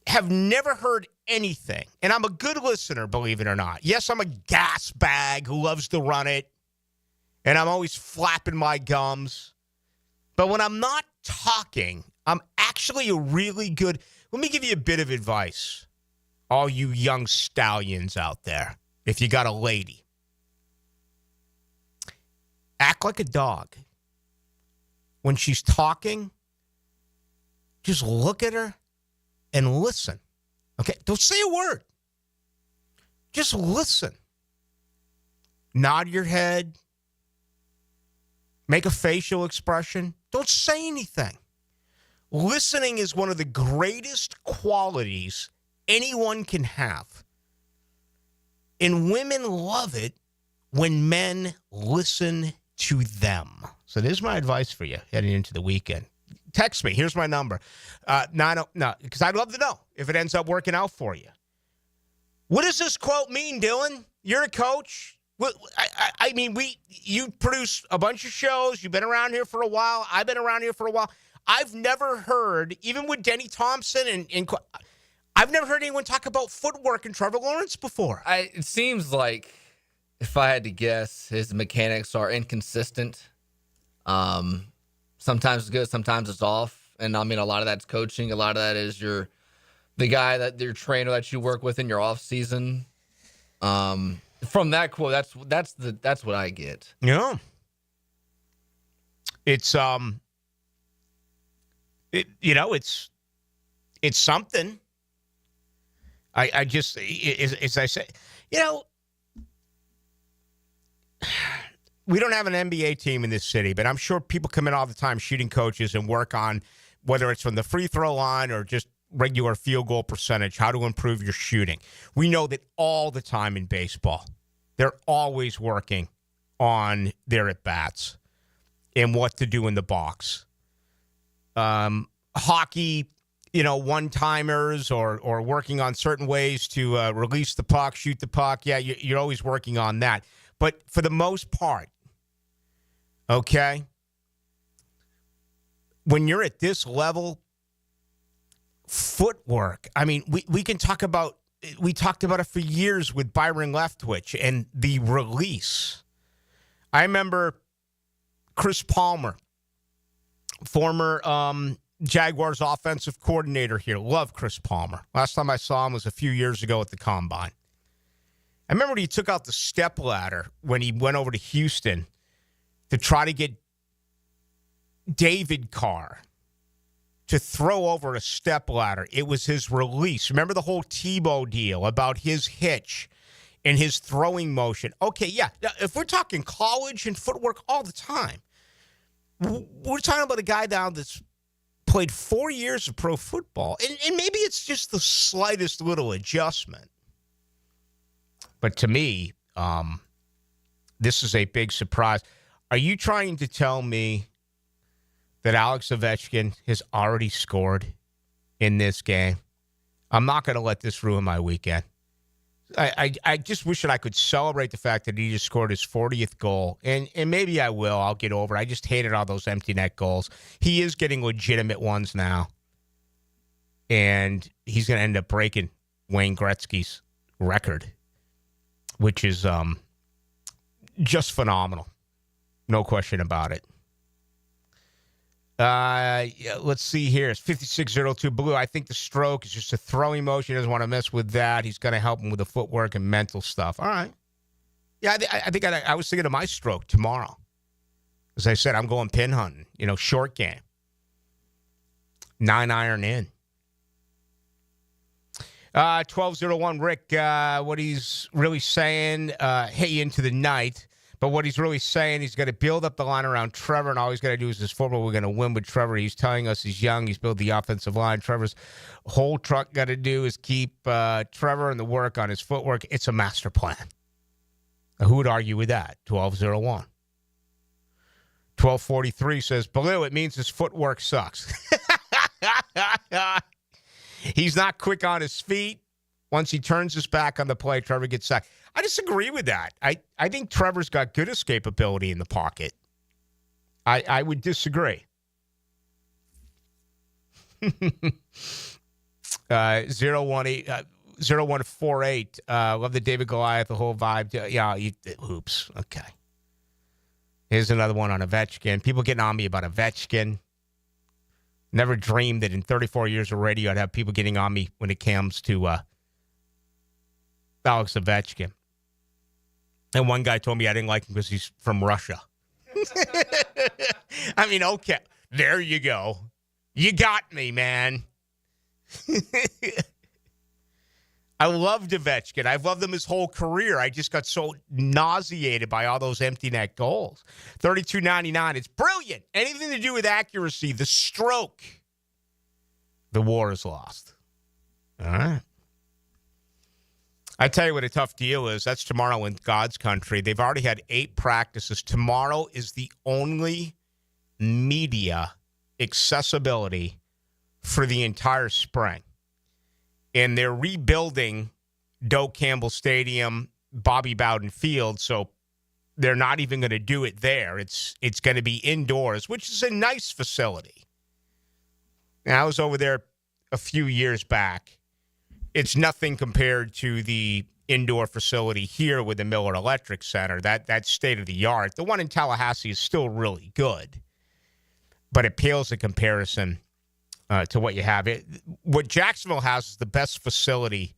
have never heard anything, and I'm a good listener, believe it or not. Yes, I'm a gas bag who loves to run it, and I'm always flapping my gums. But when I'm not talking, I'm actually a really good... Let me give you a bit of advice, all you young stallions out there, if you got a lady. Act like a dog. When she's talking, just look at her and listen. Okay? Don't say a word. Just listen. Nod your head. Make a facial expression. Don't say anything. Listening is one of the greatest qualities anyone can have. And women love it when men listen to them. So there's my advice for you heading into the weekend. Text me. Here's my number. Because I'd love to know if it ends up working out for you. What does this quote mean, Dylan? You're a coach. I mean, you produce a bunch of shows. You've been around here for a while. I've been around here for a while. I've never heard, even with Denny Thompson, and I've never heard anyone talk about footwork and Trevor Lawrence before. It seems like, if I had to guess, his mechanics are inconsistent. Sometimes it's good, sometimes it's off. And I mean, a lot of that's coaching. A lot of that is your trainer that you work with in your off season. From that quote, that's what I get. Yeah. It's it's something. I just, as I say, we don't have an NBA team in this city, but I'm sure people come in all the time, shooting coaches, and work on whether it's from the free throw line or just regular field goal percentage, how to improve your shooting. We know that all the time in baseball. They're always working on their at-bats and what to do in the box. Hockey, one-timers or working on certain ways to release the puck, shoot the puck. Yeah, you're always working on that. But for the most part, okay, when you're at this level, footwork, I mean, we can talk about, we talked about it for years with Byron Leftwich and the release. I remember Chris Palmer, former Jaguars offensive coordinator here. Love Chris Palmer. Last time I saw him was a few years ago at the Combine. I remember when he took out the stepladder when he went over to Houston to try to get David Carr to throw over a stepladder. It was his release. Remember the whole Tebow deal about his hitch and his throwing motion? Okay, yeah. Now, if we're talking college and footwork all the time, we're talking about a guy now that's played 4 years of pro football, and maybe it's just the slightest little adjustment. But to me, this is a big surprise. Are you trying to tell me that Alex Ovechkin has already scored in this game? I'm not going to let this ruin my weekend. I just wish that I could celebrate the fact that he just scored his 40th goal. And maybe I will. I'll get over it. I just hated all those empty net goals. He is getting legitimate ones now. And he's going to end up breaking Wayne Gretzky's record, which is just phenomenal. No question about it. Let's see here. It's 5602 Blue. I think the stroke is just a throwing motion. He doesn't want to mess with that. He's going to help him with the footwork and mental stuff. All right. Yeah, I think I was thinking of my stroke tomorrow. As I said, I'm going pin hunting, short game. 9-iron in. 1201 Rick, what he's really saying, hey, into the night. But what he's really saying, he's got to build up the line around Trevor, and all he's got to do is this football. We're going to win with Trevor. He's telling us he's young. He's built the offensive line. Trevor's whole truck got to do is keep Trevor and the work on his footwork. It's a master plan. Now, who would argue with that? 1201. 1243 says, Ballou, it means his footwork sucks. He's not quick on his feet. Once he turns his back on the play, Trevor gets sacked. I disagree with that. I think Trevor's got good escapability in the pocket. I would disagree. 0148. Love the David Goliath, the whole vibe. Yeah, hoops. Okay. Here's another one on Ovechkin. People getting on me about Ovechkin. Never dreamed that in 34 years of radio I'd have people getting on me when it comes to Alex Ovechkin. And one guy told me I didn't like him because he's from Russia. I mean, okay, there you go. You got me, man. I loved Ovechkin. I've loved him his whole career. I just got so nauseated by all those empty net goals. 32.99. It's brilliant. Anything to do with accuracy, the stroke. The war is lost. All right. I tell you what a tough deal is. That's tomorrow in God's country. They've already had 8 practices. Tomorrow is the only media accessibility for the entire spring. And they're rebuilding Doak Campbell Stadium, Bobby Bowden Field, so they're not even going to do it there. It's going to be indoors, which is a nice facility. Now, I was over there a few years back. It's nothing compared to the indoor facility here with the Miller Electric Center. That's state of the art. The one in Tallahassee is still really good, but it pales in comparison to what you have. What Jacksonville has is the best facility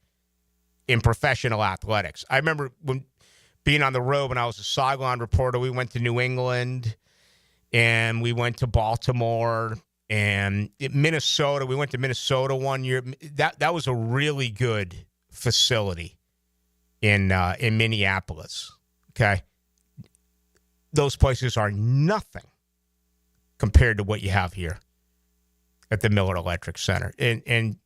in professional athletics. I remember when being on the road when I was a sideline reporter, we went to New England and we went to Baltimore and Minnesota. We went to Minnesota one year. That was a really good facility in Minneapolis. Okay. Those places are nothing compared to what you have here at the Miller Electric Center. And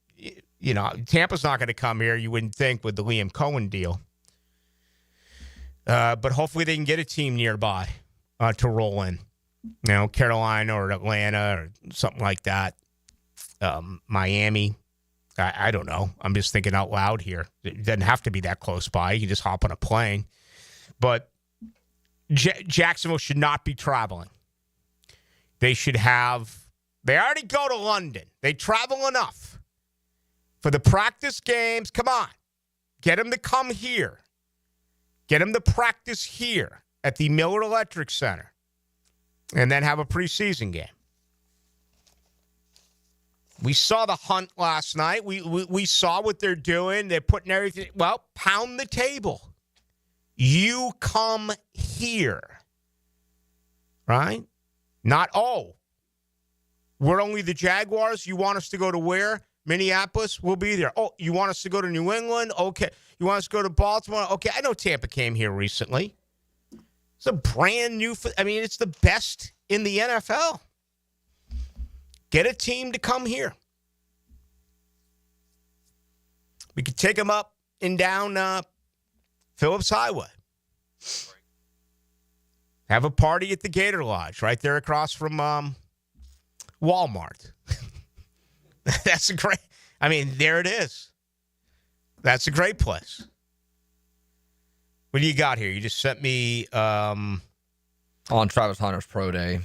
you know, Tampa's not going to come here, you wouldn't think, with the Liam Cohen deal. But hopefully they can get a team nearby to roll in. You know, Carolina or Atlanta or something like that. Miami. I don't know. I'm just thinking out loud here. It doesn't have to be that close by. You can just hop on a plane. But Jacksonville should not be traveling. They should have... They already go to London. They travel enough. For the practice games, come on. Get them to come here. Get them to practice here at the Miller Electric Center. And then have a preseason game. We saw the hunt last night. We saw what they're doing. They're putting everything. Well, pound the table. You come here. Right? Not, we're only the Jaguars. You want us to go to where? Minneapolis? We'll be there. Oh, you want us to go to New England? Okay. You want us to go to Baltimore? Okay. I know Tampa came here recently. It's a brand new, it's the best in the NFL. Get a team to come here. We could take them up and down Phillips Highway. Have a party at the Gator Lodge right there across from Walmart. That's a great, there it is. That's a great place. What do you got here? You just sent me on Travis Hunter's pro day.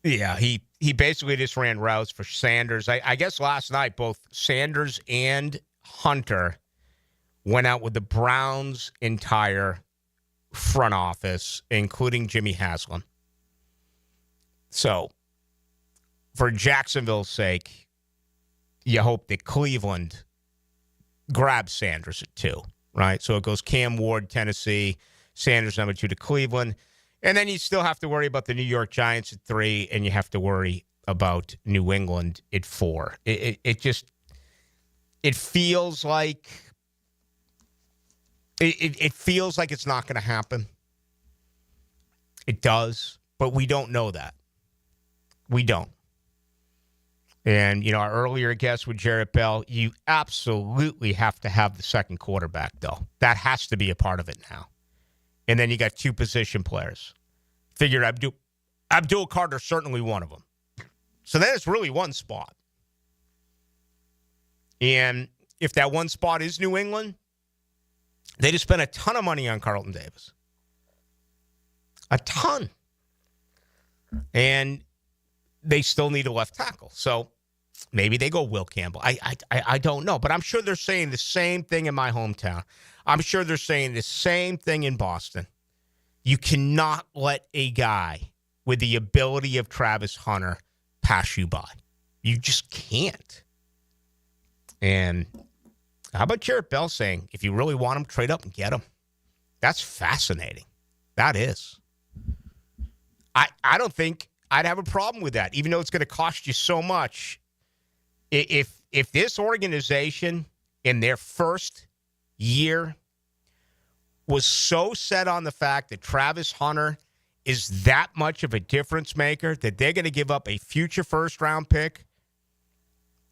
Yeah, he basically just ran routes for Sanders. I guess last night both Sanders and Hunter went out with the Browns' entire front office, including Jimmy Haslam. So, for Jacksonville's sake, you hope that Cleveland grabs Sanders at 2, right? So it goes Cam Ward, Tennessee, Sanders number 2 to Cleveland. And then you still have to worry about the New York Giants at 3, and you have to worry about New England at 4. It feels like it feels like it's not going to happen. It does, but we don't know that. We don't. And, our earlier guest with Jarrett Bell, you absolutely have to have the second quarterback, though. That has to be a part of it now. And then you got 2 position players. Figure Abdul Carter, certainly one of them. So then it's really one spot. And if that one spot is New England, they just spent a ton of money on Carlton Davis. A ton. And they still need a left tackle. So maybe they go Will Campbell. I don't know. But I'm sure they're saying the same thing in my hometown. I'm sure they're saying the same thing in Boston. You cannot let a guy with the ability of Travis Hunter pass you by. You just can't. And how about Jarrett Bell saying, if you really want him, trade up and get him? That's fascinating. That is. I don't think I'd have a problem with that, even though it's going to cost you so much. If this organization in their first year was so set on the fact that Travis Hunter is that much of a difference maker that they're going to give up a future first-round pick,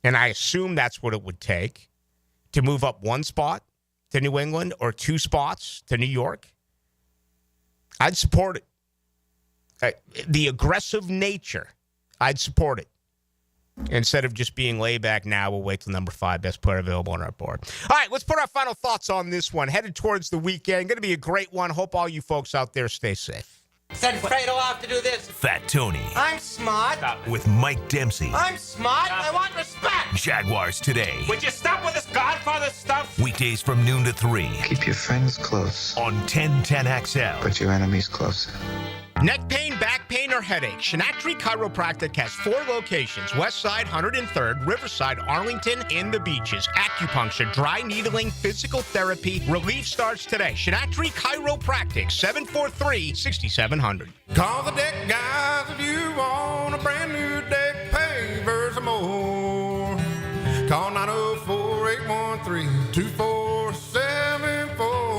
and I assume that's what it would take to move up one spot to New England or 2 spots to New York, I'd support it. The aggressive nature, I'd support it. Instead of just being laid back now, we'll wait till number 5, best player available on our board. All right, let's put our final thoughts on this one. Headed towards the weekend. Going to be a great one. Hope all you folks out there stay safe. Send Fredo off to do this. Fat Tony. I'm smart. With Mike Dempsey. I'm smart. I want respect. Jaguars Today. Would you stop with this Godfather stuff? Weekdays from noon to 3. Keep your friends close. On 1010XL. But your enemies closer. Neck pain, back pain, or headache, Shinatri Chiropractic has 4 locations: Westside, 103rd, Riverside, Arlington, and the Beaches. Acupuncture, dry needling, physical therapy. Relief starts today. Shinatri Chiropractic, 743-6700. Call the deck guys if you want a brand new deck pavers or more. Call 904-813-2474.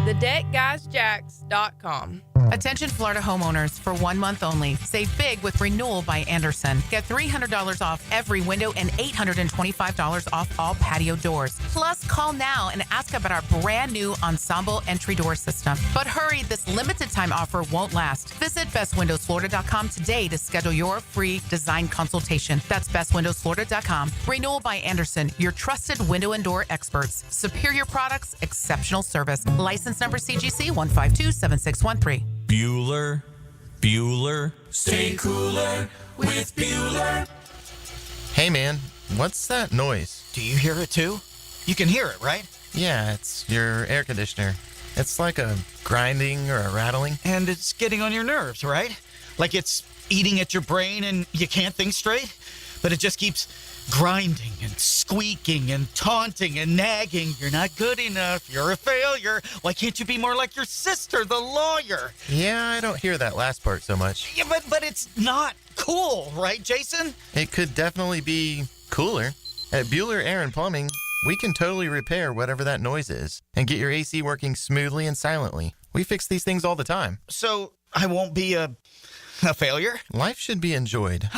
TheDeckGuysJacks.com. Attention Florida homeowners, for 1 month only. Save big with Renewal by Anderson. Get $300 off every window and $825 off all patio doors. Plus, call now and ask about our brand new Ensemble entry door system. But hurry, this limited time offer won't last. Visit bestwindowsflorida.com today to schedule your free design consultation. That's bestwindowsflorida.com. Renewal by Anderson, your trusted window and door experts. Superior products, exceptional service. License number CGC 1527613. Bueller. Stay cooler with Bueller. Hey man, what's that noise? Do you hear it too? You can hear it, right? Yeah, it's your air conditioner. It's like a grinding or a rattling. And it's getting on your nerves, right? Like it's eating at your brain and you can't think straight? But it just keeps grinding and squeaking and taunting and nagging. You're not good enough. You're a failure. Why can't you be more like your sister, the lawyer? Yeah, I don't hear that last part so much. Yeah, but it's not cool, right, Jason? It could definitely be cooler. At Bueller Air and Plumbing, we can totally repair whatever that noise is and get your AC working smoothly and silently. We fix these things all the time. So I won't be a failure? Life should be enjoyed.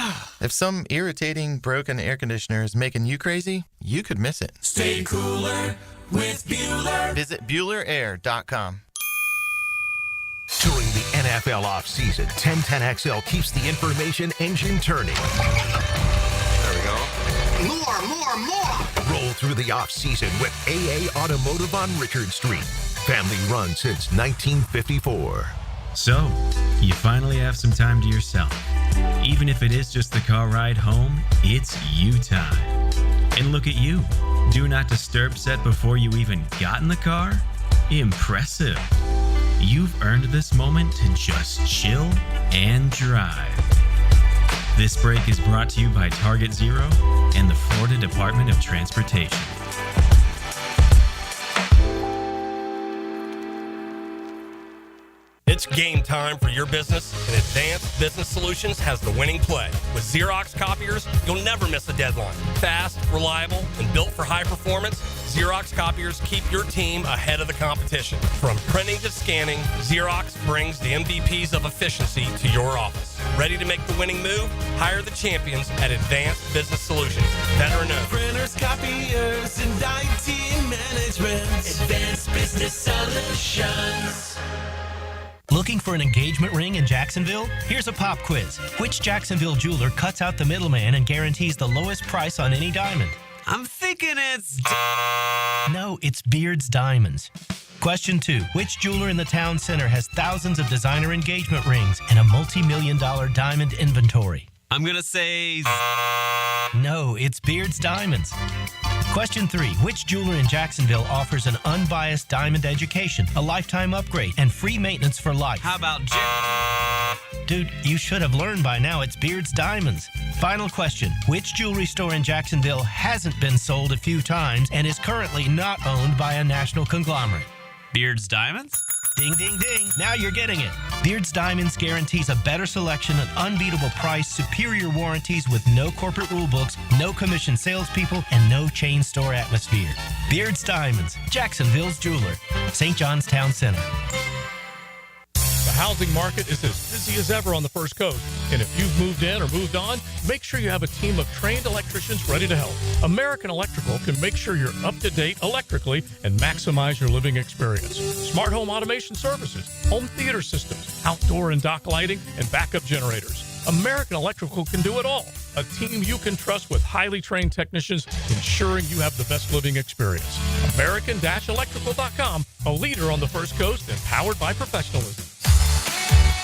If some irritating, broken air conditioner is making you crazy, you could miss it. Stay cooler with Bueller. Visit BuellerAir.com. During the NFL offseason, 1010XL keeps the information engine turning. There we go. More. Roll through the offseason with AA Automotive on Richard Street. Family run since 1954. So, you finally have some time to yourself. Even if it is just the car ride home, it's you time. And look at you. Do not disturb set before you even got in the car? Impressive. You've earned this moment to just chill and drive. This break is brought to you by Target Zero and the Florida Department of Transportation. It's game time for your business, and Advanced Business Solutions has the winning play. With Xerox copiers, you'll never miss a deadline. Fast, reliable, and built for high performance, Xerox copiers keep your team ahead of the competition. From printing to scanning, Xerox brings the MVPs of efficiency to your office. Ready to make the winning move? Hire the champions at Advanced Business Solutions. Better known. Printers, copiers, and IT management. Advanced Business Solutions. Looking for an engagement ring in Jacksonville? Here's a pop quiz. Which Jacksonville jeweler cuts out the middleman and guarantees the lowest price on any diamond? I'm thinking it's... No, it's Beard's Diamonds. Question 2. Which jeweler in the town center has thousands of designer engagement rings and a multi-million-dollar diamond inventory? I'm gonna say... No, it's Beard's Diamonds. Question 3. Which jeweler in Jacksonville offers an unbiased diamond education, a lifetime upgrade, and free maintenance for life? How about Dude, you should have learned by now it's Beard's Diamonds. Final question. Which jewelry store in Jacksonville hasn't been sold a few times and is currently not owned by a national conglomerate? Beard's Diamonds? Ding, ding, ding. Now you're getting it. Beard's Diamonds guarantees a better selection, an unbeatable price, superior warranties with no corporate rule books, no commission salespeople, and no chain store atmosphere. Beard's Diamonds, Jacksonville's jeweler. St. John's Town Center. The housing market is as busy as ever on the First Coast. And if you've moved in or moved on, make sure you have a team of trained electricians ready to help. American Electrical can make sure you're up to date electrically and maximize your living experience. Smart home automation services, home theater systems, outdoor and dock lighting, and backup generators. American Electrical can do it all. A team you can trust with highly trained technicians ensuring you have the best living experience. American-Electrical.com, a leader on the First Coast and powered by professionalism.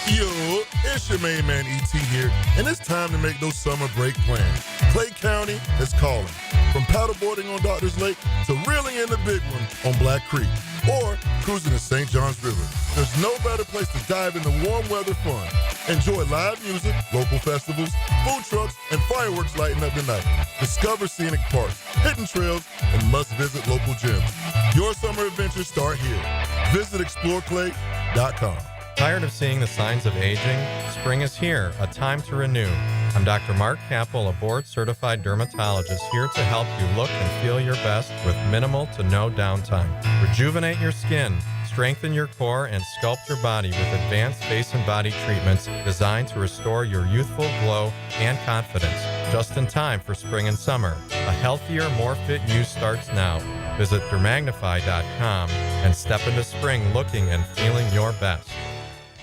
Yo, it's your main man E.T. here, and it's time to make those summer break plans. Clay County is calling. From paddleboarding on Doctors Lake to reeling in the big one on Black Creek or cruising the St. Johns River. There's no better place to dive into warm weather fun. Enjoy live music, local festivals, food trucks, and fireworks lighting up the night. Discover scenic parks, hidden trails, and must-visit local gyms. Your summer adventures start here. Visit exploreclay.com. Tired of seeing the signs of aging? Spring is here, a time to renew. I'm Dr. Mark Capel, a board-certified dermatologist here to help you look and feel your best with minimal to no downtime. Rejuvenate your skin, strengthen your core, and sculpt your body with advanced face and body treatments designed to restore your youthful glow and confidence. Just in time for spring and summer. A healthier, more fit you starts now. Visit dermagnify.com and step into spring looking and feeling your best.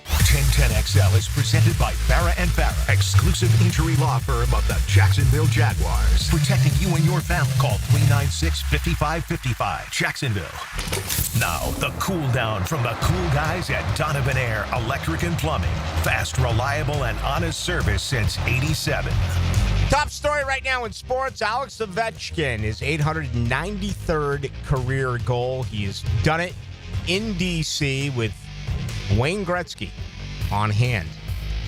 1010XL is presented by Farrah & Farrah, exclusive injury law firm of the Jacksonville Jaguars. Protecting you and your family. Call 396-5555. Jacksonville. Now, the cool down from the cool guys at Donovan Air Electric and Plumbing. Fast, reliable, and honest service since '87. Top story right now in sports, Alex Ovechkin, his 893rd career goal. He has done it in D.C. with Wayne Gretzky on hand.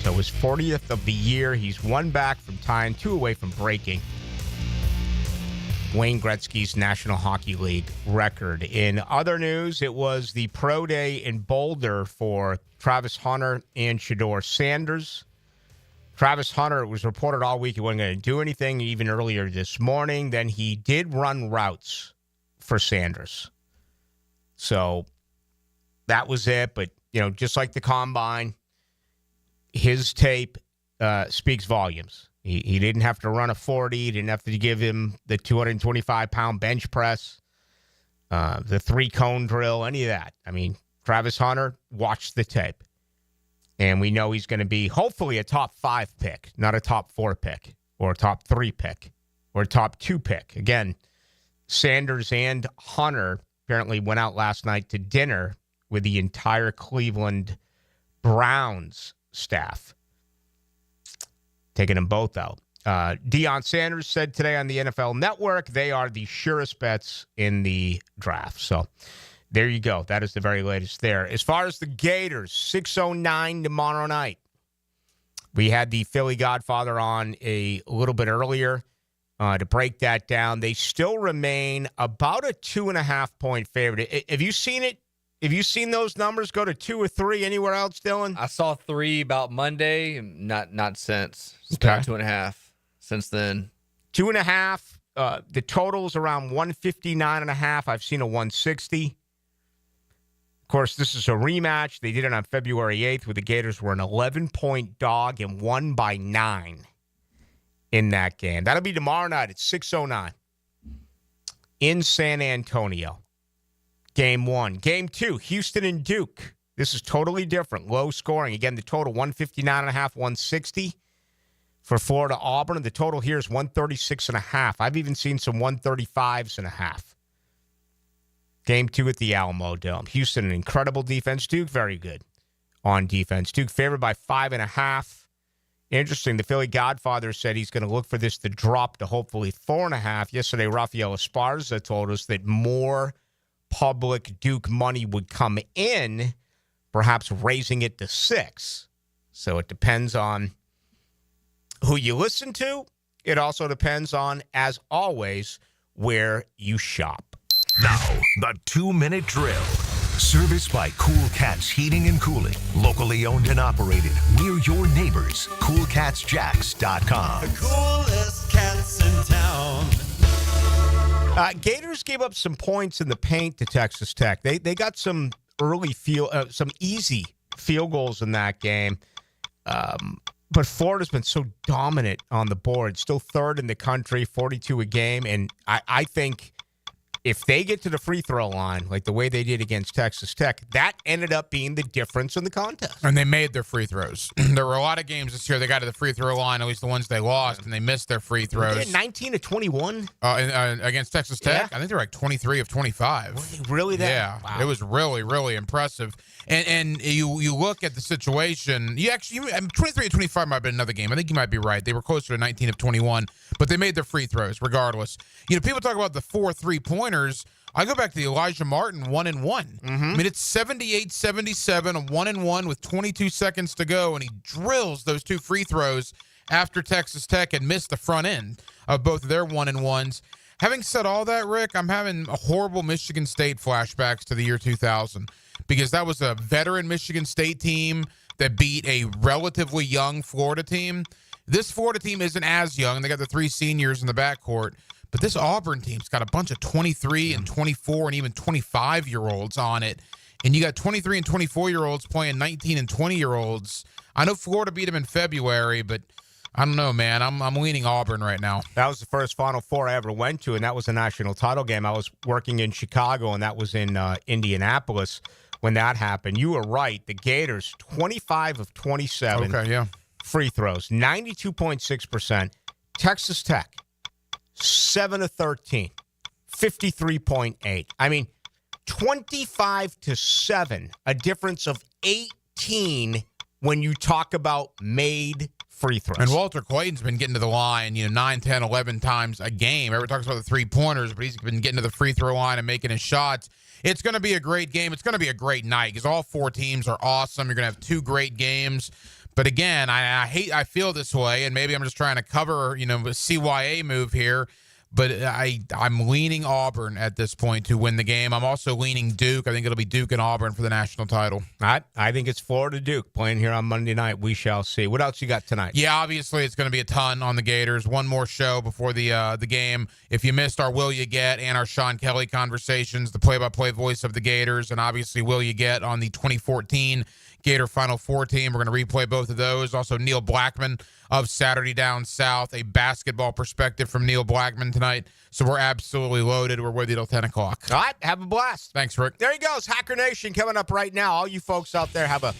So his 40th of the year. He's one back from tying, two away from breaking Wayne Gretzky's National Hockey League record. In other news, it was the pro day in Boulder for Travis Hunter and Shedeur Sanders. Travis Hunter, it was reported all week he wasn't going to do anything, even earlier this morning. Then he did run routes for Sanders. So that was it. But, you know, just like the combine, his tape speaks volumes. He didn't have to run a 40. He didn't have to give him the 225-pound bench press, the three-cone drill, any of that. I mean, Travis Hunter watched the tape. And we know he's going to be hopefully a top 5 pick, not a top 4 pick or a top 3 pick or a top 2 pick. Again, Sanders and Hunter apparently went out last night to dinner with the entire Cleveland Browns staff, taking them both out. Deion Sanders said today on the NFL Network they are the surest bets in the draft. So there you go. That is the very latest there. As far as the Gators, 6:09 tomorrow night. We had the Philly Godfather on a little bit earlier to break that down. They still remain about a 2.5-point favorite. Have you seen it? Have you seen those numbers go to 2 or 3 anywhere else, Dylan? I saw 3 about Monday, not since. It's Okay. been 2.5 since then. 2.5. The total's around 159.5. I've seen a 160. Of course, this is a rematch. They did it on February 8th where the Gators were an 11-point dog and won by 9 in that game. That'll be tomorrow night at 6:09 in San Antonio. Game 1. Game 2, Houston and Duke. This is totally different. Low scoring. Again, the total 159.5, 160 for Florida Auburn. The total here is 136.5. I've even seen some 135.5. Game 2 at the Alamo Dome. Houston, an incredible defense. Duke, very good on defense. Duke favored by 5.5. Interesting. The Philly Godfather said he's going to look for this to drop to hopefully 4.5. Yesterday, Rafael Esparza told us that more public Duke money would come in, perhaps raising it to 6. So it depends on who you listen to. It also depends on, as always, where you shop. Now, the 2-minute drill. Serviced by Cool Cats Heating and Cooling. Locally owned and operated. We're your neighbors. CoolCatsJacks.com. The coolest cats in town. Gators gave up some points in the paint to Texas Tech. They got some some easy field goals in that game. But Florida's been so dominant on the board, still third in the country, 42 a game. And I think if they get to the free throw line, like the way they did against Texas Tech, that ended up being the difference in the contest. And they made their free throws. There were a lot of games this year they got to the free throw line, at least the ones they lost, and they missed their free throws. They had 19 to 21 against Texas Tech. Yeah. I think they were like 23 of 25. Were they really that? Yeah, Wow. it was really, really impressive. And you look at the situation. 23 of 25 might have been another game. I think you might be right. They were closer to 19 of 21, but they made their free throws regardless. People talk about the 4 3-pointers. I go back to the Elijah Martin 1-and-1. Mm-hmm. I mean, it's 78-77, a 1-and-1 with 22 seconds to go, and he drills those 2 free throws after Texas Tech had missed the front end of both of their 1-and-1s. Having said all that, Rick, I'm having a horrible Michigan State flashbacks to the year 2000 because that was a veteran Michigan State team that beat a relatively young Florida team. This Florida team isn't as young. They got the 3 seniors in the backcourt. But this Auburn team's got a bunch of 23 and 24 and even 25-year-olds on it. And you got 23 and 24-year-olds playing 19 and 20-year-olds. I know Florida beat them in February, but I don't know, man. I'm leaning Auburn right now. That was the first Final Four I ever went to, and that was a national title game. I was working in Chicago, and that was in Indianapolis when that happened. You were right. The Gators, 25 of 27 free throws, 92.6%. Texas Tech, 7 of 13, 53.8. I mean, 25 to 7, a difference of 18 when you talk about made free throws. And Walter Clayton's been getting to the line, 9, 10, 11 times a game. Everyone talks about the 3-pointers, but he's been getting to the free throw line and making his shots. It's going to be a great game. It's going to be a great night because all 4 teams are awesome. You're going to have 2 great games. But again, I feel this way, and maybe I'm just trying to cover, a CYA move here. But I'm leaning Auburn at this point to win the game. I'm also leaning Duke. I think it'll be Duke and Auburn for the national title. I think it's Florida-Duke playing here on Monday night. We shall see. What else you got tonight? Yeah, obviously it's going to be a ton on the Gators. One more show before the game. If you missed our Will You Get and our Sean Kelly conversations, the play-by-play voice of the Gators, and obviously Will You Get on the 2014 Gator Final Four team. We're going to replay both of those. Also, Neil Blackman of Saturday Down South, a basketball perspective from Neil Blackman tonight. So we're absolutely loaded. We're with you till 10 o'clock. All right, have a blast. Thanks, Rick. There he goes. Hacker Nation coming up right now. All you folks out there have a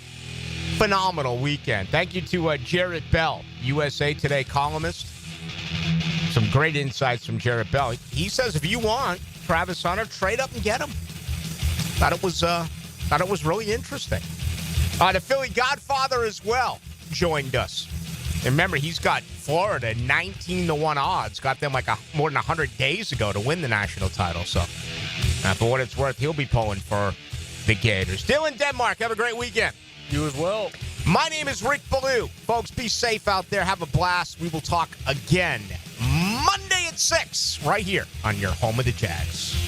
phenomenal weekend. Thank you to Jarrett Bell, USA Today columnist. Some great insights from Jarrett Bell. He says if you want Travis Hunter, trade up and get him. Thought it was really interesting. The Philly Godfather as well joined us. And remember, he's got Florida 19-1 odds. Got them like more than 100 days ago to win the national title. So, for what it's worth, he'll be pulling for the Gators. Dylan Denmark, have a great weekend. You as well. My name is Rick Ballou. Folks, be safe out there. Have a blast. We will talk again Monday at 6 right here on your home of the Jags.